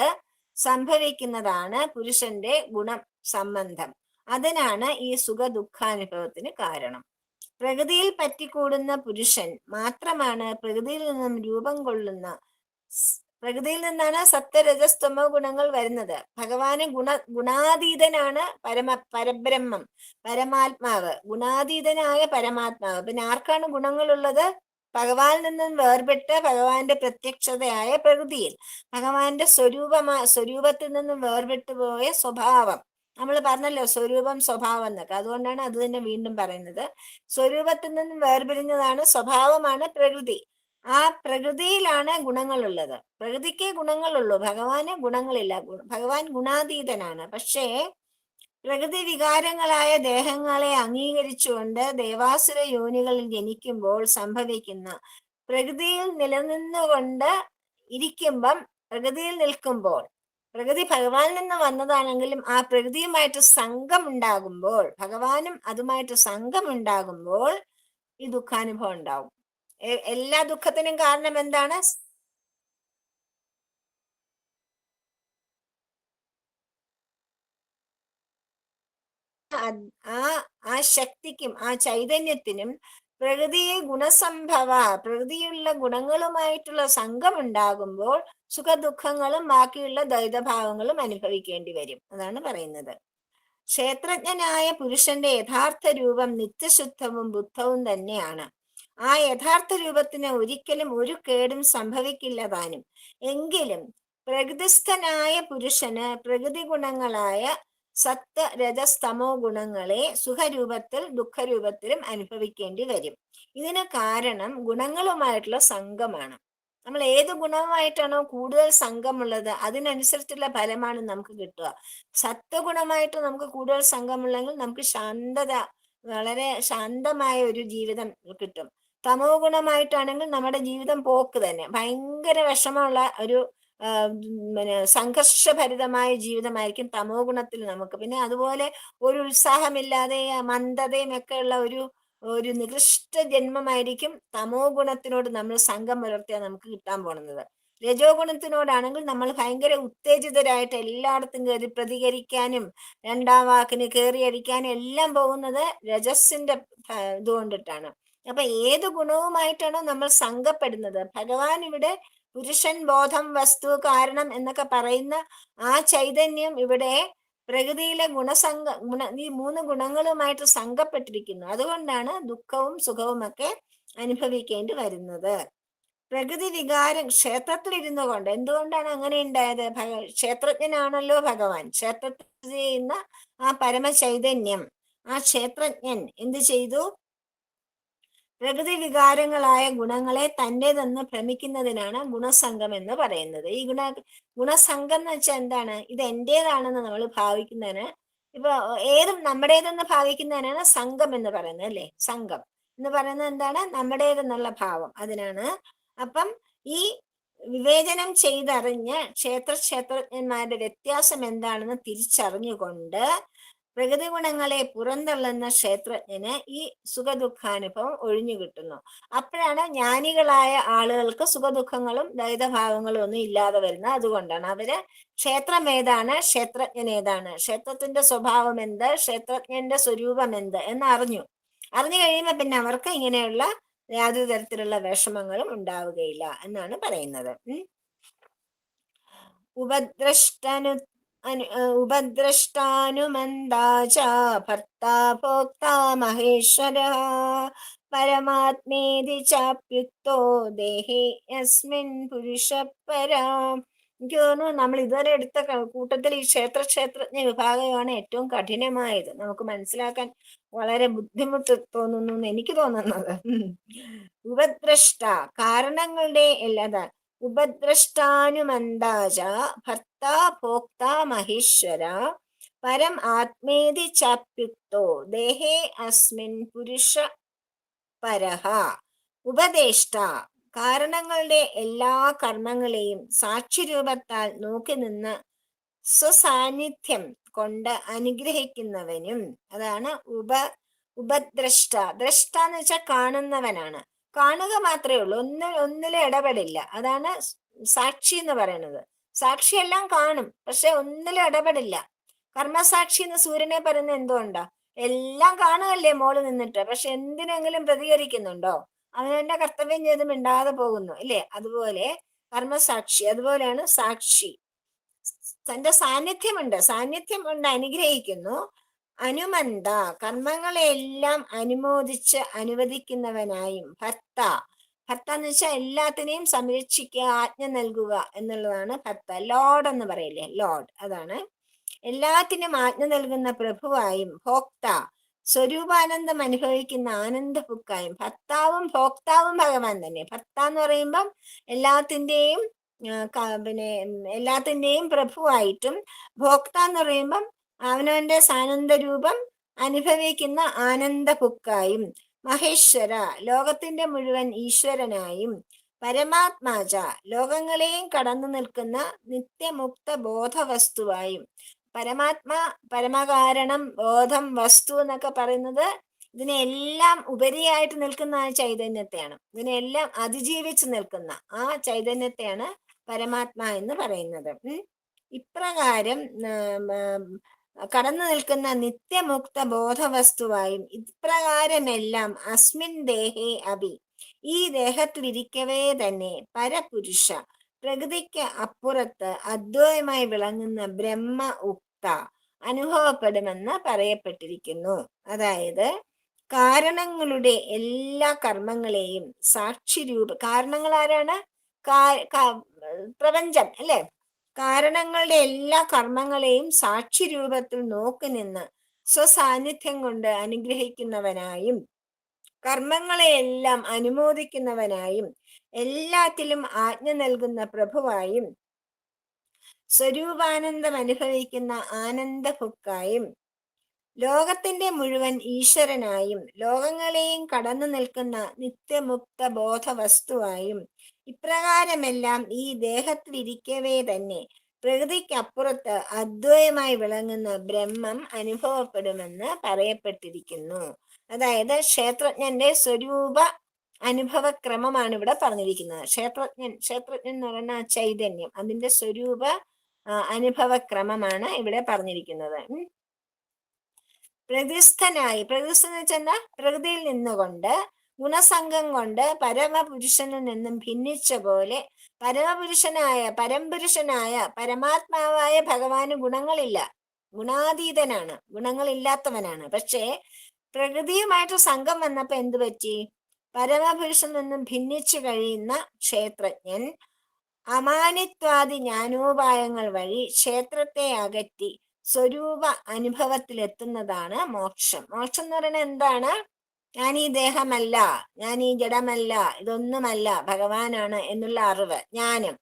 S1: സംഭവിക്കുന്നതാണ് പുരുഷന്റെ ഗുണം സംബന്ധം. അതിനാണ് ഈ സുഖദുഃഖാനുഭവത്തിന് കാരണം. പ്രകൃതിയിൽ പറ്റിക്കൂടുന്ന പുരുഷൻ മാത്രമാണ് പ്രകൃതിയിൽ നിന്നാണ് സത്വരജസ്തമോ ഗുണങ്ങൾ വരുന്നത്. ഭഗവാന് ഗുണാതീതനാണ്. പരബ്രഹ്മം, പരമാത്മാവ്, ഗുണാതീതനായ പരമാത്മാവ്. പിന്നെ ആർക്കാണ് ഗുണങ്ങളുള്ളത്? ഭഗവാനിൽ നിന്നും വേർപെട്ട് ഭഗവാന്റെ പ്രത്യക്ഷതയായ പ്രകൃതിയിൽ, ഭഗവാന്റെ സ്വരൂപത്തിൽ നിന്നും വേർപെട്ടു പോയ സ്വഭാവം. നമ്മൾ പറഞ്ഞല്ലോ സ്വരൂപം സ്വഭാവം എന്നൊക്കെ, അതുകൊണ്ടാണ് അത് തന്നെ വീണ്ടും പറയുന്നത്. സ്വരൂപത്തിൽ നിന്നും വേർപിരിഞ്ഞതാണ്, സ്വഭാവമാണ് പ്രകൃതി. ആ പ്രകൃതിയിലാണ് ഗുണങ്ങളുള്ളത്. പ്രകൃതിക്കേ ഗുണങ്ങളുള്ളൂ, ഭഗവാന് ഗുണങ്ങളില്ല. ഭഗവാൻ ഗുണാതീതനാണ്. പക്ഷേ പ്രകൃതി വികാരങ്ങളായ ദേഹങ്ങളെ അംഗീകരിച്ചുകൊണ്ട് ദേവാസുര യോനികളിൽ ജനിക്കുമ്പോൾ സംഭവിക്കുന്ന, പ്രകൃതിയിൽ നിലനിന്നുകൊണ്ട് ഇരിക്കുമ്പം, പ്രകൃതിയിൽ നിൽക്കുമ്പോൾ, പ്രകൃതി ഭഗവാനിൽ നിന്ന് വന്നതാണെങ്കിലും ആ പ്രകൃതിയുമായിട്ട് സംഘം ഉണ്ടാകുമ്പോൾ, ഭഗവാനും അതുമായിട്ട് സംഘം ഉണ്ടാകുമ്പോൾ ഈ ദുഃഖാനുഭവം ഉണ്ടാവും. എല്ലാ ദുഃഖത്തിനും കാരണം എന്താണ്? ആ ആ ശക്തിക്കും ആ ചൈതന്യത്തിനും പ്രകൃതിയെ ഗുണസംഭവ, പ്രകൃതിയുള്ള ഗുണങ്ങളുമായിട്ടുള്ള സംഘം ഉണ്ടാകുമ്പോൾ സുഖദുഃഖങ്ങളും ബാക്കിയുള്ള ദ്വൈതഭാവങ്ങളും അനുഭവിക്കേണ്ടി വരും. അതാണ് പറയുന്നത്. ക്ഷേത്രജ്ഞനായ പുരുഷന്റെ യഥാർത്ഥ രൂപം നിത്യശുദ്ധവും ബുദ്ധവും തന്നെയാണ്. ആ യഥാർത്ഥ രൂപത്തിന് ഒരിക്കലും ഒരു കേടും സംഭവിക്കില്ല താനും. എങ്കിലും പ്രകൃതിസ്ഥനായ പുരുഷന് പ്രകൃതി ഗുണങ്ങളായ സത്വ രജസ്തമോ ഗുണങ്ങളെ സുഖരൂപത്തിൽ ദുഃഖരൂപത്തിലും അനുഭവിക്കേണ്ടി വരും. ഇതിന് കാരണം ഗുണങ്ങളുമായിട്ടുള്ള സംഘമാണ്. നമ്മൾ ഏത് ഗുണവുമായിട്ടാണോ കൂടുതൽ സംഘമുള്ളത് അതിനനുസരിച്ചുള്ള ഫലമാണ് നമുക്ക് കിട്ടുക. സത്വഗുണമായിട്ട് നമുക്ക് കൂടുതൽ സംഘമുള്ളെങ്കിൽ നമുക്ക് ശാന്തത, വളരെ ശാന്തമായ ഒരു ജീവിതം കിട്ടും. തമോ ഗുണമായിട്ടാണെങ്കിൽ നമ്മുടെ ജീവിതം പോക്ക് തന്നെ, ഭയങ്കര വിഷമമുള്ള ഒരു പിന്നെ സംഘർഷഭരിതമായ ജീവിതമായിരിക്കും തമോ ഗുണത്തിൽ നമുക്ക്. പിന്നെ അതുപോലെ ഒരു ഉത്സാഹമില്ലാതെ മന്ദതയും ഒക്കെ ഉള്ള ഒരു ഒരു നികൃഷ്ട ജന്മമായിരിക്കും തമോ ഗുണത്തിനോട് നമ്മൾ സംഘം പുലർത്തിയാൽ നമുക്ക് കിട്ടാൻ പോകുന്നത്. രജോ ഗുണത്തിനോടാണെങ്കിൽ നമ്മൾ ഭയങ്കര ഉത്തേജിതരായിട്ട് എല്ലായിടത്തും കയറി പ്രതികരിക്കാനും രണ്ടാം വാക്കിന് കയറിയടിക്കാനും എല്ലാം പോകുന്നത് രജസ്സിന്റെ ഇതുകൊണ്ടിട്ടാണ്. അപ്പൊ ഏത് ഗുണവുമായിട്ടാണോ നമ്മൾ സംഘപ്പെടുന്നത്, ഭഗവാൻ ഇവിടെ പുരുഷൻ, ബോധം, വസ്തു, കാരണം എന്നൊക്കെ പറയുന്ന ആ ചൈതന്യം ഇവിടെ പ്രകൃതിയിലെ ഈ മൂന്ന് ഗുണങ്ങളുമായിട്ട് സംഘപ്പെട്ടിരിക്കുന്നു. അതുകൊണ്ടാണ് ദുഃഖവും സുഖവും ഒക്കെ അനുഭവിക്കേണ്ടി വരുന്നത്. പ്രകൃതി വികാരം ക്ഷേത്രത്തിൽ ഇരുന്നു കൊണ്ട്, എന്തുകൊണ്ടാണ് അങ്ങനെ ഉണ്ടായത്? ക്ഷേത്രജ്ഞനാണല്ലോ ഭഗവാൻ. ക്ഷേത്രത്തിൽ ചെയ്യുന്ന ആ പരമചൈതന്യം, ആ ക്ഷേത്രജ്ഞൻ എന്ത് ചെയ്തു? പ്രകൃതി വികാരങ്ങളായ ഗുണങ്ങളെ തൻ്റെതെന്ന് ഭ്രമിക്കുന്നതിനാണ് ഗുണസംഘം എന്ന് പറയുന്നത്. ഈ ഗുണസംഘം എന്ന് വെച്ചാൽ എന്താണ്? ഇത് എന്റേതാണെന്ന് നമ്മൾ ഭാവിക്കുന്നതിന്, ഇപ്പൊ ഏതും നമ്മുടേതെന്ന് ഭാവിക്കുന്നതിനാണ് സംഘം എന്ന് പറയുന്നത്, അല്ലേ? സംഘം എന്ന് പറയുന്നത് എന്താണ്? നമ്മുടേതെന്നുള്ള ഭാവം, അതിനാണ്. അപ്പം ഈ വിവേചനം ചെയ്തറിഞ്ഞ് ക്ഷേത്രജ്ഞന്മാരുടെ വ്യത്യാസം എന്താണെന്ന് തിരിച്ചറിഞ്ഞുകൊണ്ട് പ്രകൃതി ഗുണങ്ങളെ പുറന്തള്ളുന്ന ക്ഷേത്രജ്ഞന് ഈ സുഖദുഃഖാനുഭവം ഒഴിഞ്ഞു കിട്ടുന്നു. അപ്പോഴാണ് ജ്ഞാനികളായ ആളുകൾക്ക് സുഖദുഃഖങ്ങളും ദ്വൈതഭാവങ്ങളും ഒന്നും ഇല്ലാതെ വരുന്നത്. അതുകൊണ്ടാണ് അവര് ക്ഷേത്രം ഏതാണ്, ക്ഷേത്രജ്ഞൻ ഏതാണ്, ക്ഷേത്രത്തിന്റെ സ്വഭാവം എന്ത്, ക്ഷേത്രജ്ഞന്റെ സ്വരൂപം എന്ത് എന്ന് അറിഞ്ഞു കഴിയുമ്പോൾ പിന്നെ അവർക്ക് ഇങ്ങനെയുള്ള യാതൊരു തരത്തിലുള്ള വിഷമങ്ങളും ഉണ്ടാവുകയില്ല എന്നാണ് പറയുന്നത്. ഉപദ്രഷ്ടനു ഉപദ്രഷ്ടാനുമന്ദാച ഭർത്താ ഭോക്താ മഹേശ്വര പരമാത്മേതി ചാപ്യുക്തോ ദേഹേ യസ്മിൻ പുരുഷ പരാം. എനിക്ക് തോന്നുന്നു നമ്മൾ ഇതുവരെ എടുത്ത കൂട്ടത്തിൽ ഈ ക്ഷേത്രജ്ഞ വിഭാഗമാണ് ഏറ്റവും കഠിനമായത്. നമുക്ക് മനസ്സിലാക്കാൻ വളരെ ബുദ്ധിമുട്ട് തോന്നുന്നു എന്ന് എനിക്ക് തോന്നുന്നത്. ഉപദ്രഷ്ട, കാരണങ്ങളുടെ എല്ലാതാ. ഉപദ്രഷ്ടാനുമന്ദാച ഭർത്താ ഭോക്താ മഹേശ്വര പരം ആത്മേതി ചാപ്യുക്തോ ദേഹേ അസ്മിൻ പുരുഷ പരഹ. ഉപദേഷ്ട, കാരണങ്ങളുടെ എല്ലാ കർമ്മങ്ങളെയും സാക്ഷിരൂപത്താൽ നോക്കി നിന്ന് സ്വസാന്നിധ്യം കൊണ്ട് അനുഗ്രഹിക്കുന്നവനും, അതാണ് ഉപദ്രഷ്ട. ദ്രഷ്ട എന്ന് വെച്ചാൽ കാണുന്നവനാണ്. കാണുക മാത്രമേ ഉള്ളൂ, ഒന്നിലും ഇടപെടില്ല. അതാണ് സാക്ഷി എന്ന് പറയുന്നത്. സാക്ഷി എല്ലാം കാണും, പക്ഷെ ഒന്നിലും ഇടപെടില്ല. കർമ്മസാക്ഷി എന്ന് സൂര്യനെ പറയുന്നത് എന്തുകൊണ്ടാ? എല്ലാം കാണുകയല്ലേ മോള് നിന്നിട്ട്, പക്ഷെ എന്തിനെങ്കിലും പ്രതികരിക്കുന്നുണ്ടോ? അവനെന്റെ കർത്തവ്യം ചെയ്ത് മിണ്ടാതെ പോകുന്നു, ഇല്ലേ? അതുപോലെ കർമ്മസാക്ഷി, അതുപോലെയാണ് സാക്ഷി. തന്റെ സാന്നിധ്യം കൊണ്ട് അനുഗ്രഹിക്കുന്നു. അനുമന്ത, കർമ്മങ്ങളെല്ലാം അനുമോദിച്ച് അനുവദിക്കുന്നവനായും. ഭർത്ത എന്ന് വെച്ചാൽ എല്ലാത്തിനെയും സംരക്ഷിക്കുക, ആജ്ഞ നൽകുക എന്നുള്ളതാണ് ഭർത്ത. ലോഡ് എന്ന് പറയില്ലേ, ലോഡ്, അതാണ്. എല്ലാത്തിനും ആജ്ഞ നൽകുന്ന പ്രഭുവായും. ഭോക്ത, സ്വരൂപാനന്ദം അനുഭവിക്കുന്ന ആനന്ദഭുക്കായും, ഭർത്താവും ഭോക്താവും ഭഗവാൻ തന്നെ. ഭർത്ത എന്ന് പറയുമ്പം എല്ലാത്തിൻ്റെയും പിന്നെ എല്ലാത്തിൻ്റെയും പ്രഭുവായിട്ടും, ഭോക്ത എന്ന് പറയുമ്പം അവനവന്റെ സാനന്ദ രൂപം അനുഭവിക്കുന്ന ആനന്ദഭുക്കായും, മഹേശ്വര ലോകത്തിന്റെ മുഴുവൻ ഈശ്വരനായും, പരമാത്മാജ ലോകങ്ങളെയും കടന്നു നിൽക്കുന്ന നിത്യമുക്ത ബോധവസ്തുവായും. പരമാത്മാ, പരമകാരണം, ബോധം, വസ്തു എന്നൊക്കെ പറയുന്നത് ഇതിനെല്ലാം ഉപരിയായിട്ട് നിൽക്കുന്ന ആ ചൈതന്യത്തെയാണ്. ഇതിനെല്ലാം അതിജീവിച്ച് നിൽക്കുന്ന ആ ചൈതന്യത്തെയാണ് പരമാത്മാ എന്ന് പറയുന്നത്. ഇപ്രകാരം കടന്നു നിൽക്കുന്ന നിത്യമുക്ത ബോധവസ്തുവായും ഇപ്രകാരമെല്ലാം അസ്മിൻ ദേഹേ അഭി ഈ ദേഹത്തിലിരിക്കവേ തന്നെ പരപുരുഷ പ്രകൃതിക്ക് അപ്പുറത്ത് അദ്വൈതമായി വിളങ്ങുന്ന ബ്രഹ്മ ഉക്ത അനുഭവപ്പെടുമെന്ന് പറയപ്പെട്ടിരിക്കുന്നു. അതായത് കാരണങ്ങളുടെ എല്ലാ കർമ്മങ്ങളെയും സാക്ഷിരൂപ, കാരണങ്ങൾ ആരാണ്? പ്രപഞ്ചം അല്ലെ? കാരണങ്ങളുടെ എല്ലാ കർമ്മങ്ങളെയും സാക്ഷി രൂപത്തിൽ നോക്കി നിന്ന് സ്വസാന്നിധ്യം കൊണ്ട് അനുഗ്രഹിക്കുന്നവനായും, കർമ്മങ്ങളെയെല്ലാം അനുമോദിക്കുന്നവനായും, എല്ലാത്തിലും ആജ്ഞ നൽകുന്ന പ്രഭുവായും, സ്വരൂപാനന്ദം അനുഭവിക്കുന്ന ആനന്ദഭുക്കായും, ലോകത്തിന്റെ മുഴുവൻ ഈശ്വരനായും, ലോകങ്ങളെയും കടന്നു നിൽക്കുന്ന നിത്യമുക്ത ബോധവസ്തുവായും, ഇപ്രകാരമെല്ലാം ഈ ദേഹത്തിലിരിക്കവേ തന്നെ പ്രകൃതിക്കപ്പുറത്ത് അദ്വൈതമായി വിളങ്ങുന്ന ബ്രഹ്മം അനുഭവപ്പെടുമെന്ന് പറയപ്പെട്ടിരിക്കുന്നു. അതായത് ക്ഷേത്രജ്ഞന്റെ സ്വരൂപ അനുഭവക്രമമാണ് ഇവിടെ പറഞ്ഞിരിക്കുന്നത്. ക്ഷേത്രജ്ഞൻ എന്ന് പറയുന്ന ചൈതന്യം, അതിന്റെ സ്വരൂപ അനുഭവക്രമമാണ് ഇവിടെ പറഞ്ഞിരിക്കുന്നത്. പ്രകൃസ്ഥനായി, പ്രകൃസ്ഥ എന്ന് വെച്ചാൽ പ്രകൃതിയിൽ നിന്നുകൊണ്ട് ഗുണസംഘം കൊണ്ട് പരമപുരുഷനിൽ നിന്നും ഭിന്നിച്ച പോലെ പരംപുരുഷനായ പരമാത്മാവായ ഭഗവാന് ഗുണങ്ങളില്ല, ഗുണാതീതനാണ്, ഗുണങ്ങളില്ലാത്തവനാണ്. പക്ഷേ പ്രകൃതിയുമായിട്ട് സംഘം വന്നപ്പോ എന്തു പറ്റി? പരമപുരുഷനിൽ നിന്നും ഭിന്നിച്ചു കഴിയുന്ന ക്ഷേത്രജ്ഞൻ അമാനിത്വാദി ജ്ഞാനോപായങ്ങൾ വഴി ക്ഷേത്രത്തെ അകറ്റി സ്വരൂപ അനുഭവത്തിലെത്തുന്നതാണ് മോക്ഷം. മോക്ഷം എന്ന് പറയുന്നത് എന്താണ്? ഞാൻ ഈ ദേഹമല്ല, ഞാൻ ഈ ജഡമല്ല, ഇതൊന്നുമല്ല, ഭഗവാനാണ് എന്നുള്ള അറിവ്, ജ്ഞാനം,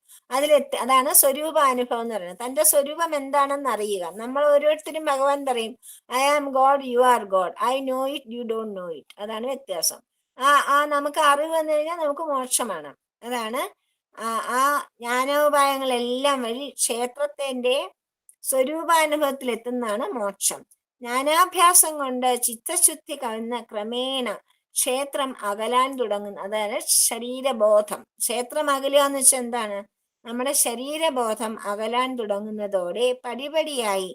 S1: അതാണ് സ്വരൂപാനുഭവം എന്ന് പറയുന്നത്. തന്റെ സ്വരൂപം എന്താണെന്ന് അറിയുക. നമ്മൾ ഓരോരുത്തരും ഭഗവാൻ പറയും, I am God, you are God, I know it, you don't know it. അതാണ് വ്യത്യാസം. നമുക്ക് അറിവ് വന്നു കഴിഞ്ഞാൽ നമുക്ക് മോക്ഷമാണ്. അതാണ് ആ ജ്ഞാനോപായങ്ങളെല്ലാം വഴി ക്ഷേത്രത്തിന്റെ സ്വരൂപാനുഭവത്തിൽ എത്തുന്നതാണ് മോക്ഷം. ജ്ഞാനാഭ്യാസം കൊണ്ട് ചിത്തശുദ്ധി കവിഞ്ഞ ക്രമേണ ക്ഷേത്രം അകലാൻ തുടങ്ങുന്നു. അതായത് ശരീരബോധം, ക്ഷേത്രം അകലുക എന്ന് വെച്ചാൽ എന്താണ്? നമ്മുടെ ശരീരബോധം അകലാൻ തുടങ്ങുന്നതോടെ പടിപടിയായി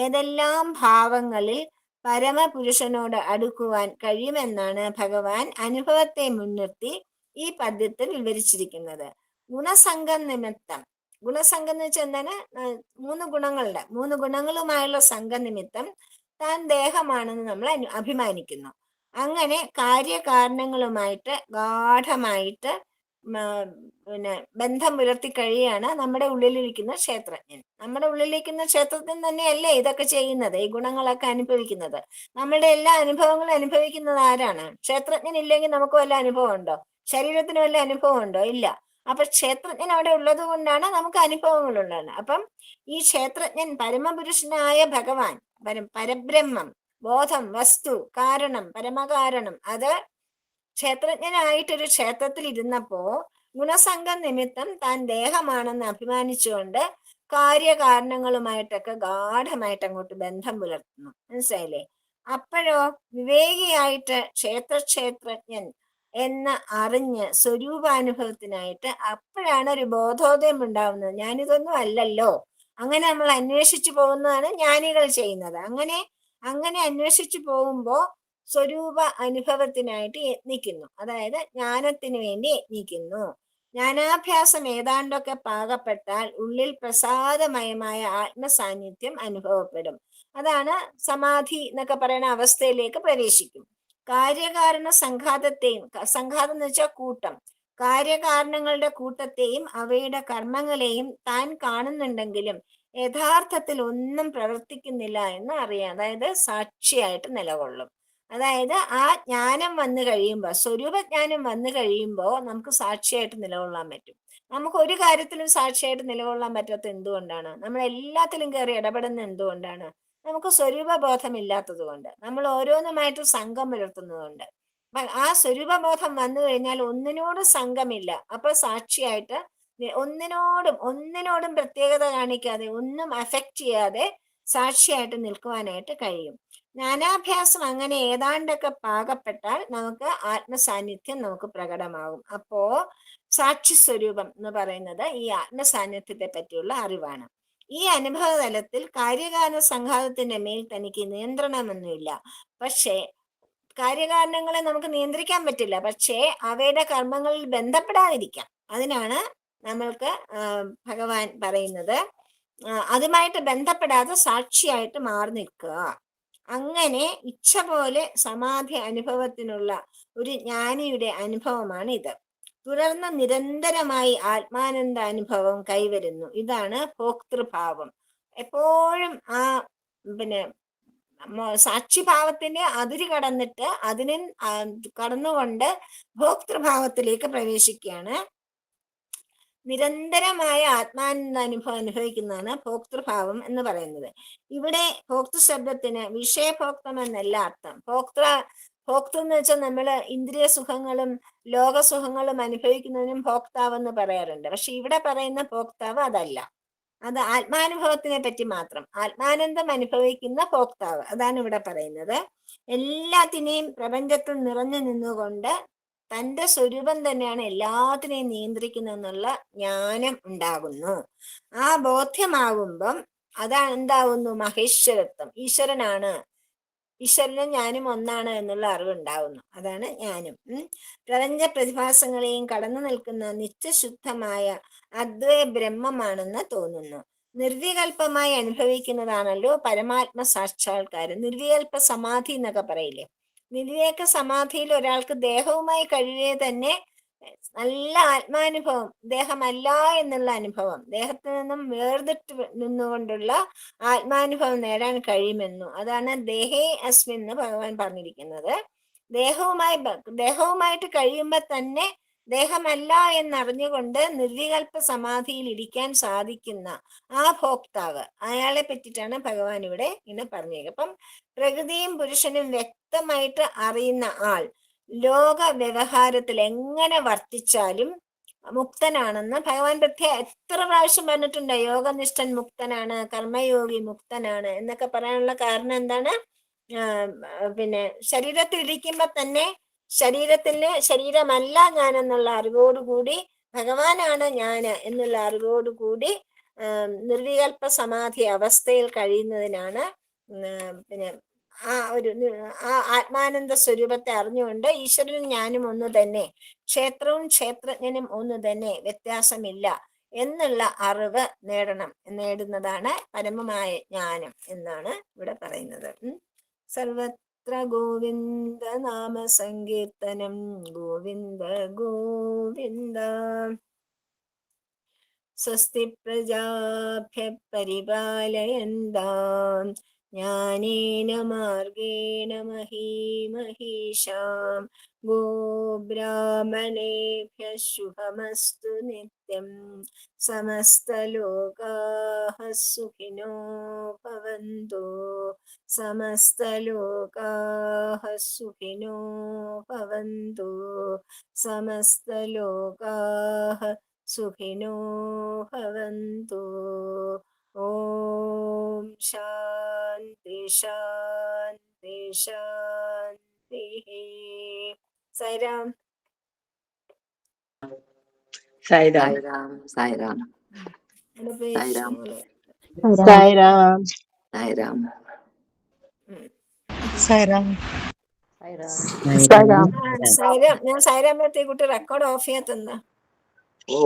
S1: ഏതെല്ലാം ഭാവങ്ങളിൽ പരമപുരുഷനോട് അടുക്കുവാൻ കഴിയുമെന്നാണ് ഭഗവാൻ അനുഭവത്തെ മുൻനിർത്തി ഈ പദ്യത്തിൽ വിവരിച്ചിരിക്കുന്നത്. ഗുണസംഘം നിമിത്തം, ഗുണസംഘം എന്ന് വെച്ചാൽ എന്താണ്? മൂന്ന് ഗുണങ്ങളുമായുള്ള സംഘനിമിത്തം താൻ ദേഹമാണെന്ന് നമ്മൾ അഭിമാനിക്കുന്നു. അങ്ങനെ കാര്യകാരണങ്ങളുമായിട്ട് ഗാഠമായിട്ട് ബന്ധം പുലർത്തി കഴിയാണ് നമ്മുടെ ഉള്ളിലിരിക്കുന്ന ക്ഷേത്രജ്ഞൻ. നമ്മുടെ ഉള്ളിലിരിക്കുന്ന ക്ഷേത്രജ്ഞൻ തന്നെയല്ലേ ഇതൊക്കെ ചെയ്യുന്നത്, ഈ ഗുണങ്ങളൊക്കെ അനുഭവിക്കുന്നത്. നമ്മളുടെ എല്ലാ അനുഭവങ്ങളും അനുഭവിക്കുന്നത് ആരാണ്? ക്ഷേത്രജ്ഞൻ ഇല്ലെങ്കിൽ നമുക്ക് വല്ല അനുഭവം ഉണ്ടോ? ശരീരത്തിന് വല്ല അനുഭവം ഉണ്ടോ? ഇല്ല. അപ്പൊ ക്ഷേത്രജ്ഞൻ അവിടെ ഉള്ളത് കൊണ്ടാണ് നമുക്ക് അനുഭവങ്ങൾ ഉള്ളത്. അപ്പം ഈ ക്ഷേത്രജ്ഞൻ പരമപുരുഷനായ ഭഗവാൻ, പരബ്രഹ്മം, ബോധം, വസ്തു, കാരണം, പരമകാരണം, അത് ക്ഷേത്രജ്ഞനായിട്ടൊരു ക്ഷേത്രത്തിൽ ഇരുന്നപ്പോ ഗുണസംഘം നിമിത്തം താൻ ദേഹമാണെന്ന് അഭിമാനിച്ചുകൊണ്ട് കാര്യകാരണങ്ങളുമായിട്ടൊക്കെ ഗാഠമായിട്ട് അങ്ങോട്ട് ബന്ധം പുലർത്തുന്നു. മനസ്സിലായില്ലേ? അപ്പോഴോ വിവേകിയായിട്ട് ക്ഷേത്രജ്ഞൻ എന്ന് അറിഞ്ഞ് സ്വരൂപാനുഭവത്തിനായിട്ട് അപ്പോഴാണ് ഒരു ബോധോദയം ഉണ്ടാവുന്നത്. ഞാനിതൊന്നും അല്ലല്ലോ. അങ്ങനെ നമ്മൾ അന്വേഷിച്ചു പോകുന്നതാണ് ജ്ഞാനികൾ ചെയ്യുന്നത്. അങ്ങനെ അന്വേഷിച്ചു പോകുമ്പോ സ്വരൂപ അനുഭവത്തിനായിട്ട് യത്നിക്കുന്നു. അതായത് ജ്ഞാനത്തിന് വേണ്ടി യത്നിക്കുന്നു. ജ്ഞാനാഭ്യാസം ഏതാണ്ടൊക്കെ പാകപ്പെട്ടാൽ ഉള്ളിൽ പ്രസാദമയമായ ആത്മസാന്നിധ്യം അനുഭവപ്പെടും. അതാണ് സമാധി എന്നൊക്കെ പറയുന്ന അവസ്ഥയിലേക്ക് പ്രവേശിക്കും. കാര്യകാരണ സംഘാതം എന്ന് വെച്ചാൽ കൂട്ടം, കാര്യകാരണങ്ങളുടെ കൂട്ടത്തെയും അവയുടെ കർമ്മങ്ങളെയും താൻ കാണുന്നുണ്ടെങ്കിലും യഥാർത്ഥത്തിൽ ഒന്നും പ്രവർത്തിക്കുന്നില്ല എന്ന് അറിയാം. അതായത് സാക്ഷിയായിട്ട് നിലകൊള്ളും. അതായത് ആ ജ്ഞാനം വന്നു കഴിയുമ്പോൾ, സ്വരൂപജ്ഞാനം വന്നു കഴിയുമ്പോൾ നമുക്ക് സാക്ഷിയായിട്ട് നിലകൊള്ളാൻ പറ്റും. നമുക്ക് ഒരു കാര്യത്തിലും സാക്ഷിയായിട്ട് നിലകൊള്ളാൻ പറ്റാത്ത എന്തുകൊണ്ടാണ്? നമ്മൾ എല്ലാത്തിലും കയറി ഇടപെടുന്ന എന്തുകൊണ്ടാണ്? നമുക്ക് സ്വരൂപബോധമില്ലാത്തത് കൊണ്ട്, നമ്മൾ ഓരോന്നുമായിട്ട് സംഘം പുലർത്തുന്നതുകൊണ്ട്. ആ സ്വരൂപബോധം വന്നു കഴിഞ്ഞാൽ ഒന്നിനോടും സംഘമില്ല. അപ്പൊ സാക്ഷിയായിട്ട് ഒന്നിനോടും പ്രത്യേകത കാണിക്കാതെ, ഒന്നും അഫക്റ്റ് ചെയ്യാതെ സാക്ഷിയായിട്ട് നിൽക്കുവാനായിട്ട് കഴിയും. ജ്ഞാനാഭ്യാസം അങ്ങനെ ഏതാണ്ടൊക്കെ പാകപ്പെട്ടാൽ നമുക്ക് ആത്മസാന്നിധ്യം നമുക്ക് പ്രകടമാകും. അപ്പോ സാക്ഷി സ്വരൂപം എന്ന് പറയുന്നത് ഈ ആത്മസാന്നിധ്യത്തെ പറ്റിയുള്ള അറിവാണ്. ഈ അനുഭവ തലത്തിൽ കാര്യകാരണ സംഘാതത്തിന്റെ മേൽ തനിക്ക് നിയന്ത്രണമൊന്നുമില്ല. പക്ഷേ കാര്യകാരണങ്ങളെ നമുക്ക് നിയന്ത്രിക്കാൻ പറ്റില്ല, പക്ഷേ അവയുടെ കർമ്മങ്ങളിൽ ബന്ധപ്പെടാതിരിക്കാം. അതിനാണ് നമ്മൾക്ക് ഭഗവാൻ പറയുന്നത് അതുമായിട്ട് ബന്ധപ്പെടാതെ സാക്ഷിയായിട്ട് മാറി നിൽക്കുക. അങ്ങനെ ഇച്ഛ പോലെ സമാധി അനുഭവത്തിനുള്ള ഒരു ജ്ഞാനിയുടെ അനുഭവമാണ് ഇത്. തുടർന്ന് നിരന്തരമായി ആത്മാനന്ദ അനുഭവം കൈവരുന്നു. ഇതാണ് ഭോക്തൃഭാവം. എപ്പോഴും ആ പിന്നെ സാക്ഷിഭാവത്തിന്റെ അതിര് കടന്നിട്ട് അതിനെ കടന്നുകൊണ്ട് ഭോക്തൃഭാവത്തിലേക്ക് പ്രവേശിക്കുകയാണ്. നിരന്തരമായ ആത്മാനന്ദ അനുഭവം അനുഭവിക്കുന്നതാണ് ഭോക്തൃഭാവം എന്ന് പറയുന്നത്. ഇവിടെ ഭോക്തൃ ശബ്ദത്തിന് വിഷയഭോക്തം എന്നല്ല അർത്ഥം. ഭോക്തൃ എന്ന് വെച്ചാൽ നമ്മള് ഇന്ദ്രിയ സുഖങ്ങളും ലോകസുഖങ്ങളും അനുഭവിക്കുന്നതിനും ഭോക്താവെന്ന് പറയാറുണ്ട്. പക്ഷെ ഇവിടെ പറയുന്ന ഭോക്താവ് അതല്ല, അത് ആത്മാനുഭവത്തിനെ പറ്റി മാത്രം. ആത്മാനന്ദം അനുഭവിക്കുന്ന ഭോക്താവ്, അതാണ് ഇവിടെ പറയുന്നത്. എല്ലാത്തിനെയും പ്രപഞ്ചത്തിൽ നിറഞ്ഞു നിന്നുകൊണ്ട് തൻ്റെ സ്വരൂപം തന്നെയാണ് എല്ലാത്തിനെയും നിയന്ത്രിക്കുന്നതെന്നുള്ള ജ്ഞാനം ഉണ്ടാകുന്നു. ആ ബോധ്യമാകുമ്പം അതാണ് എന്താവുന്നു? മഹേശ്വരത്വം. ഈശ്വരനും ഞാനും ഒന്നാണ് എന്നുള്ള അറിവുണ്ടാവുന്നു. അതാണ് ജ്ഞാനം. പ്രപഞ്ച പ്രതിഭാസങ്ങളെയും കടന്നു നിൽക്കുന്ന നിത്യശുദ്ധമായ അദ്വൈ ബ്രഹ്മമാണെന്ന് തോന്നുന്നു. നിർവികൽപ്പമായി അനുഭവിക്കുന്നതാണല്ലോ പരമാത്മ സാക്ഷാത്കാരം. നിർവികൽപ്പ സമാധി എന്നൊക്കെ പറയില്ലേ? നിർവിവേക സമാധിയിൽ ഒരാൾക്ക് ദേഹവുമായി കഴിയുകയെ തന്നെ നല്ല ആത്മാനുഭവം, ദേഹമല്ല എന്നുള്ള അനുഭവം, ദേഹത്തിൽ നിന്നും വേർതിട്ട് നിന്നുകൊണ്ടുള്ള ആത്മാനുഭവം നേടാൻ കഴിയുമെന്നു. അതാണ് ദേഹേ അസ്മിൻ എന്ന് ഭഗവാൻ പറഞ്ഞിരിക്കുന്നത്. ദേഹവുമായിട്ട് കഴിയുമ്പോൾ തന്നെ ദേഹമല്ല എന്നറിഞ്ഞുകൊണ്ട് നിർവികൽപ്പ സമാധിയിൽ ഇരിക്കാൻ സാധിക്കുന്ന ആ ഭോക്താവ്, അയാളെ പറ്റിയിട്ടാണ് ഭഗവാൻ ഇവിടെ ഇങ്ങനെ പറഞ്ഞേക്കുക. അപ്പം പ്രകൃതിയും പുരുഷനും വ്യക്തമായിട്ട് അറിയുന്ന ആൾ ലോക വ്യവഹാരത്തിൽ എങ്ങനെ വർത്തിച്ചാലും മുക്തനാണെന്ന് ഭഗവാൻ എത്ര പ്രാവശ്യം പറഞ്ഞിട്ടുണ്ട്. യോഗനിഷ്ഠൻ മുക്തനാണ്, കർമ്മയോഗി മുക്തനാണ് എന്നൊക്കെ പറയാനുള്ള കാരണം എന്താണ്? പിന്നെ ശരീരത്തിൽ ഇരിക്കുമ്പോ തന്നെ ശരീരമല്ല ഞാൻ എന്നുള്ള അറിവോടുകൂടി, ഭഗവാനാണ് ഞാൻ എന്നുള്ള അറിവോടുകൂടി നിർവികൽപ്പ സമാധി അവസ്ഥയിൽ കഴിയുന്നതിനാണ് പിന്നെ ആ ആത്മാനന്ദ സ്വരൂപത്തെ അറിഞ്ഞുകൊണ്ട് ഈശ്വരനും ഞാനും ഒന്ന് തന്നെ, ക്ഷേത്രവും ക്ഷേത്രജ്ഞനും ഒന്ന് തന്നെ, വ്യത്യാസമില്ല എന്നുള്ള അറിവ് നേടുന്നതാണ് പരമമായ ജ്ഞാനം എന്നാണ് ഇവിടെ പറയുന്നത്. സർവത്ര ഗോവിന്ദ നാമ സങ്കീർത്തനം, ഗോവിന്ദ ഗോവിന്ദ. സ്വസ്തി പ്രജാഭ്യ പരിപാലയന്താം ജ്ഞാനേന മാർഗേണ മഹീമഹീഷാം. ഗോബ്രാഹ്മണേഭ്യഃ ശുഭമസ്തു നിത്യം. സമസ്തലോകാഃ സുഖിനോ ഭവന്തു. സമസ്തലോകാഃ സുഖിനോ ഭവന്തു. സമസ്തലോകാഃ സുഖിനോ ഭവന്തു. ഓം ശാന്തി ശാന്തി ശാന്തി. സായിരാം.
S2: സായിരാം. സായിരാം.
S1: സായിരാം.
S2: സായിരാം.
S3: സായിരാം.
S2: സായിരാം.
S1: സായിരാം. ഞാൻ സായിരാമത്തെ കുട്ടി റെക്കോർഡ് ഓഫ് ചെയ്യാത്തെന്താ?
S2: ഓ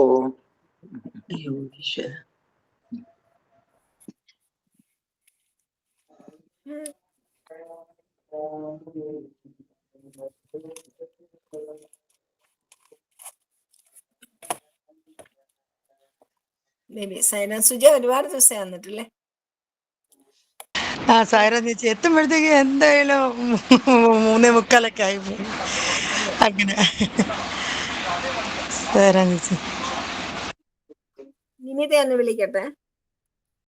S1: ബേബി സായിരാം. സുജ ഒരുപാട് ദിവസം വന്നിട്ടില്ലേ?
S3: സായിരാം ചേച്ചി എത്തുമ്പോഴത്തേക്ക് എന്തായാലും 3:45 ആയി പോയി. അങ്ങനെ സായിരാം ചേച്ചി.
S1: നിമിതയൊന്ന് വിളിക്കട്ടെ.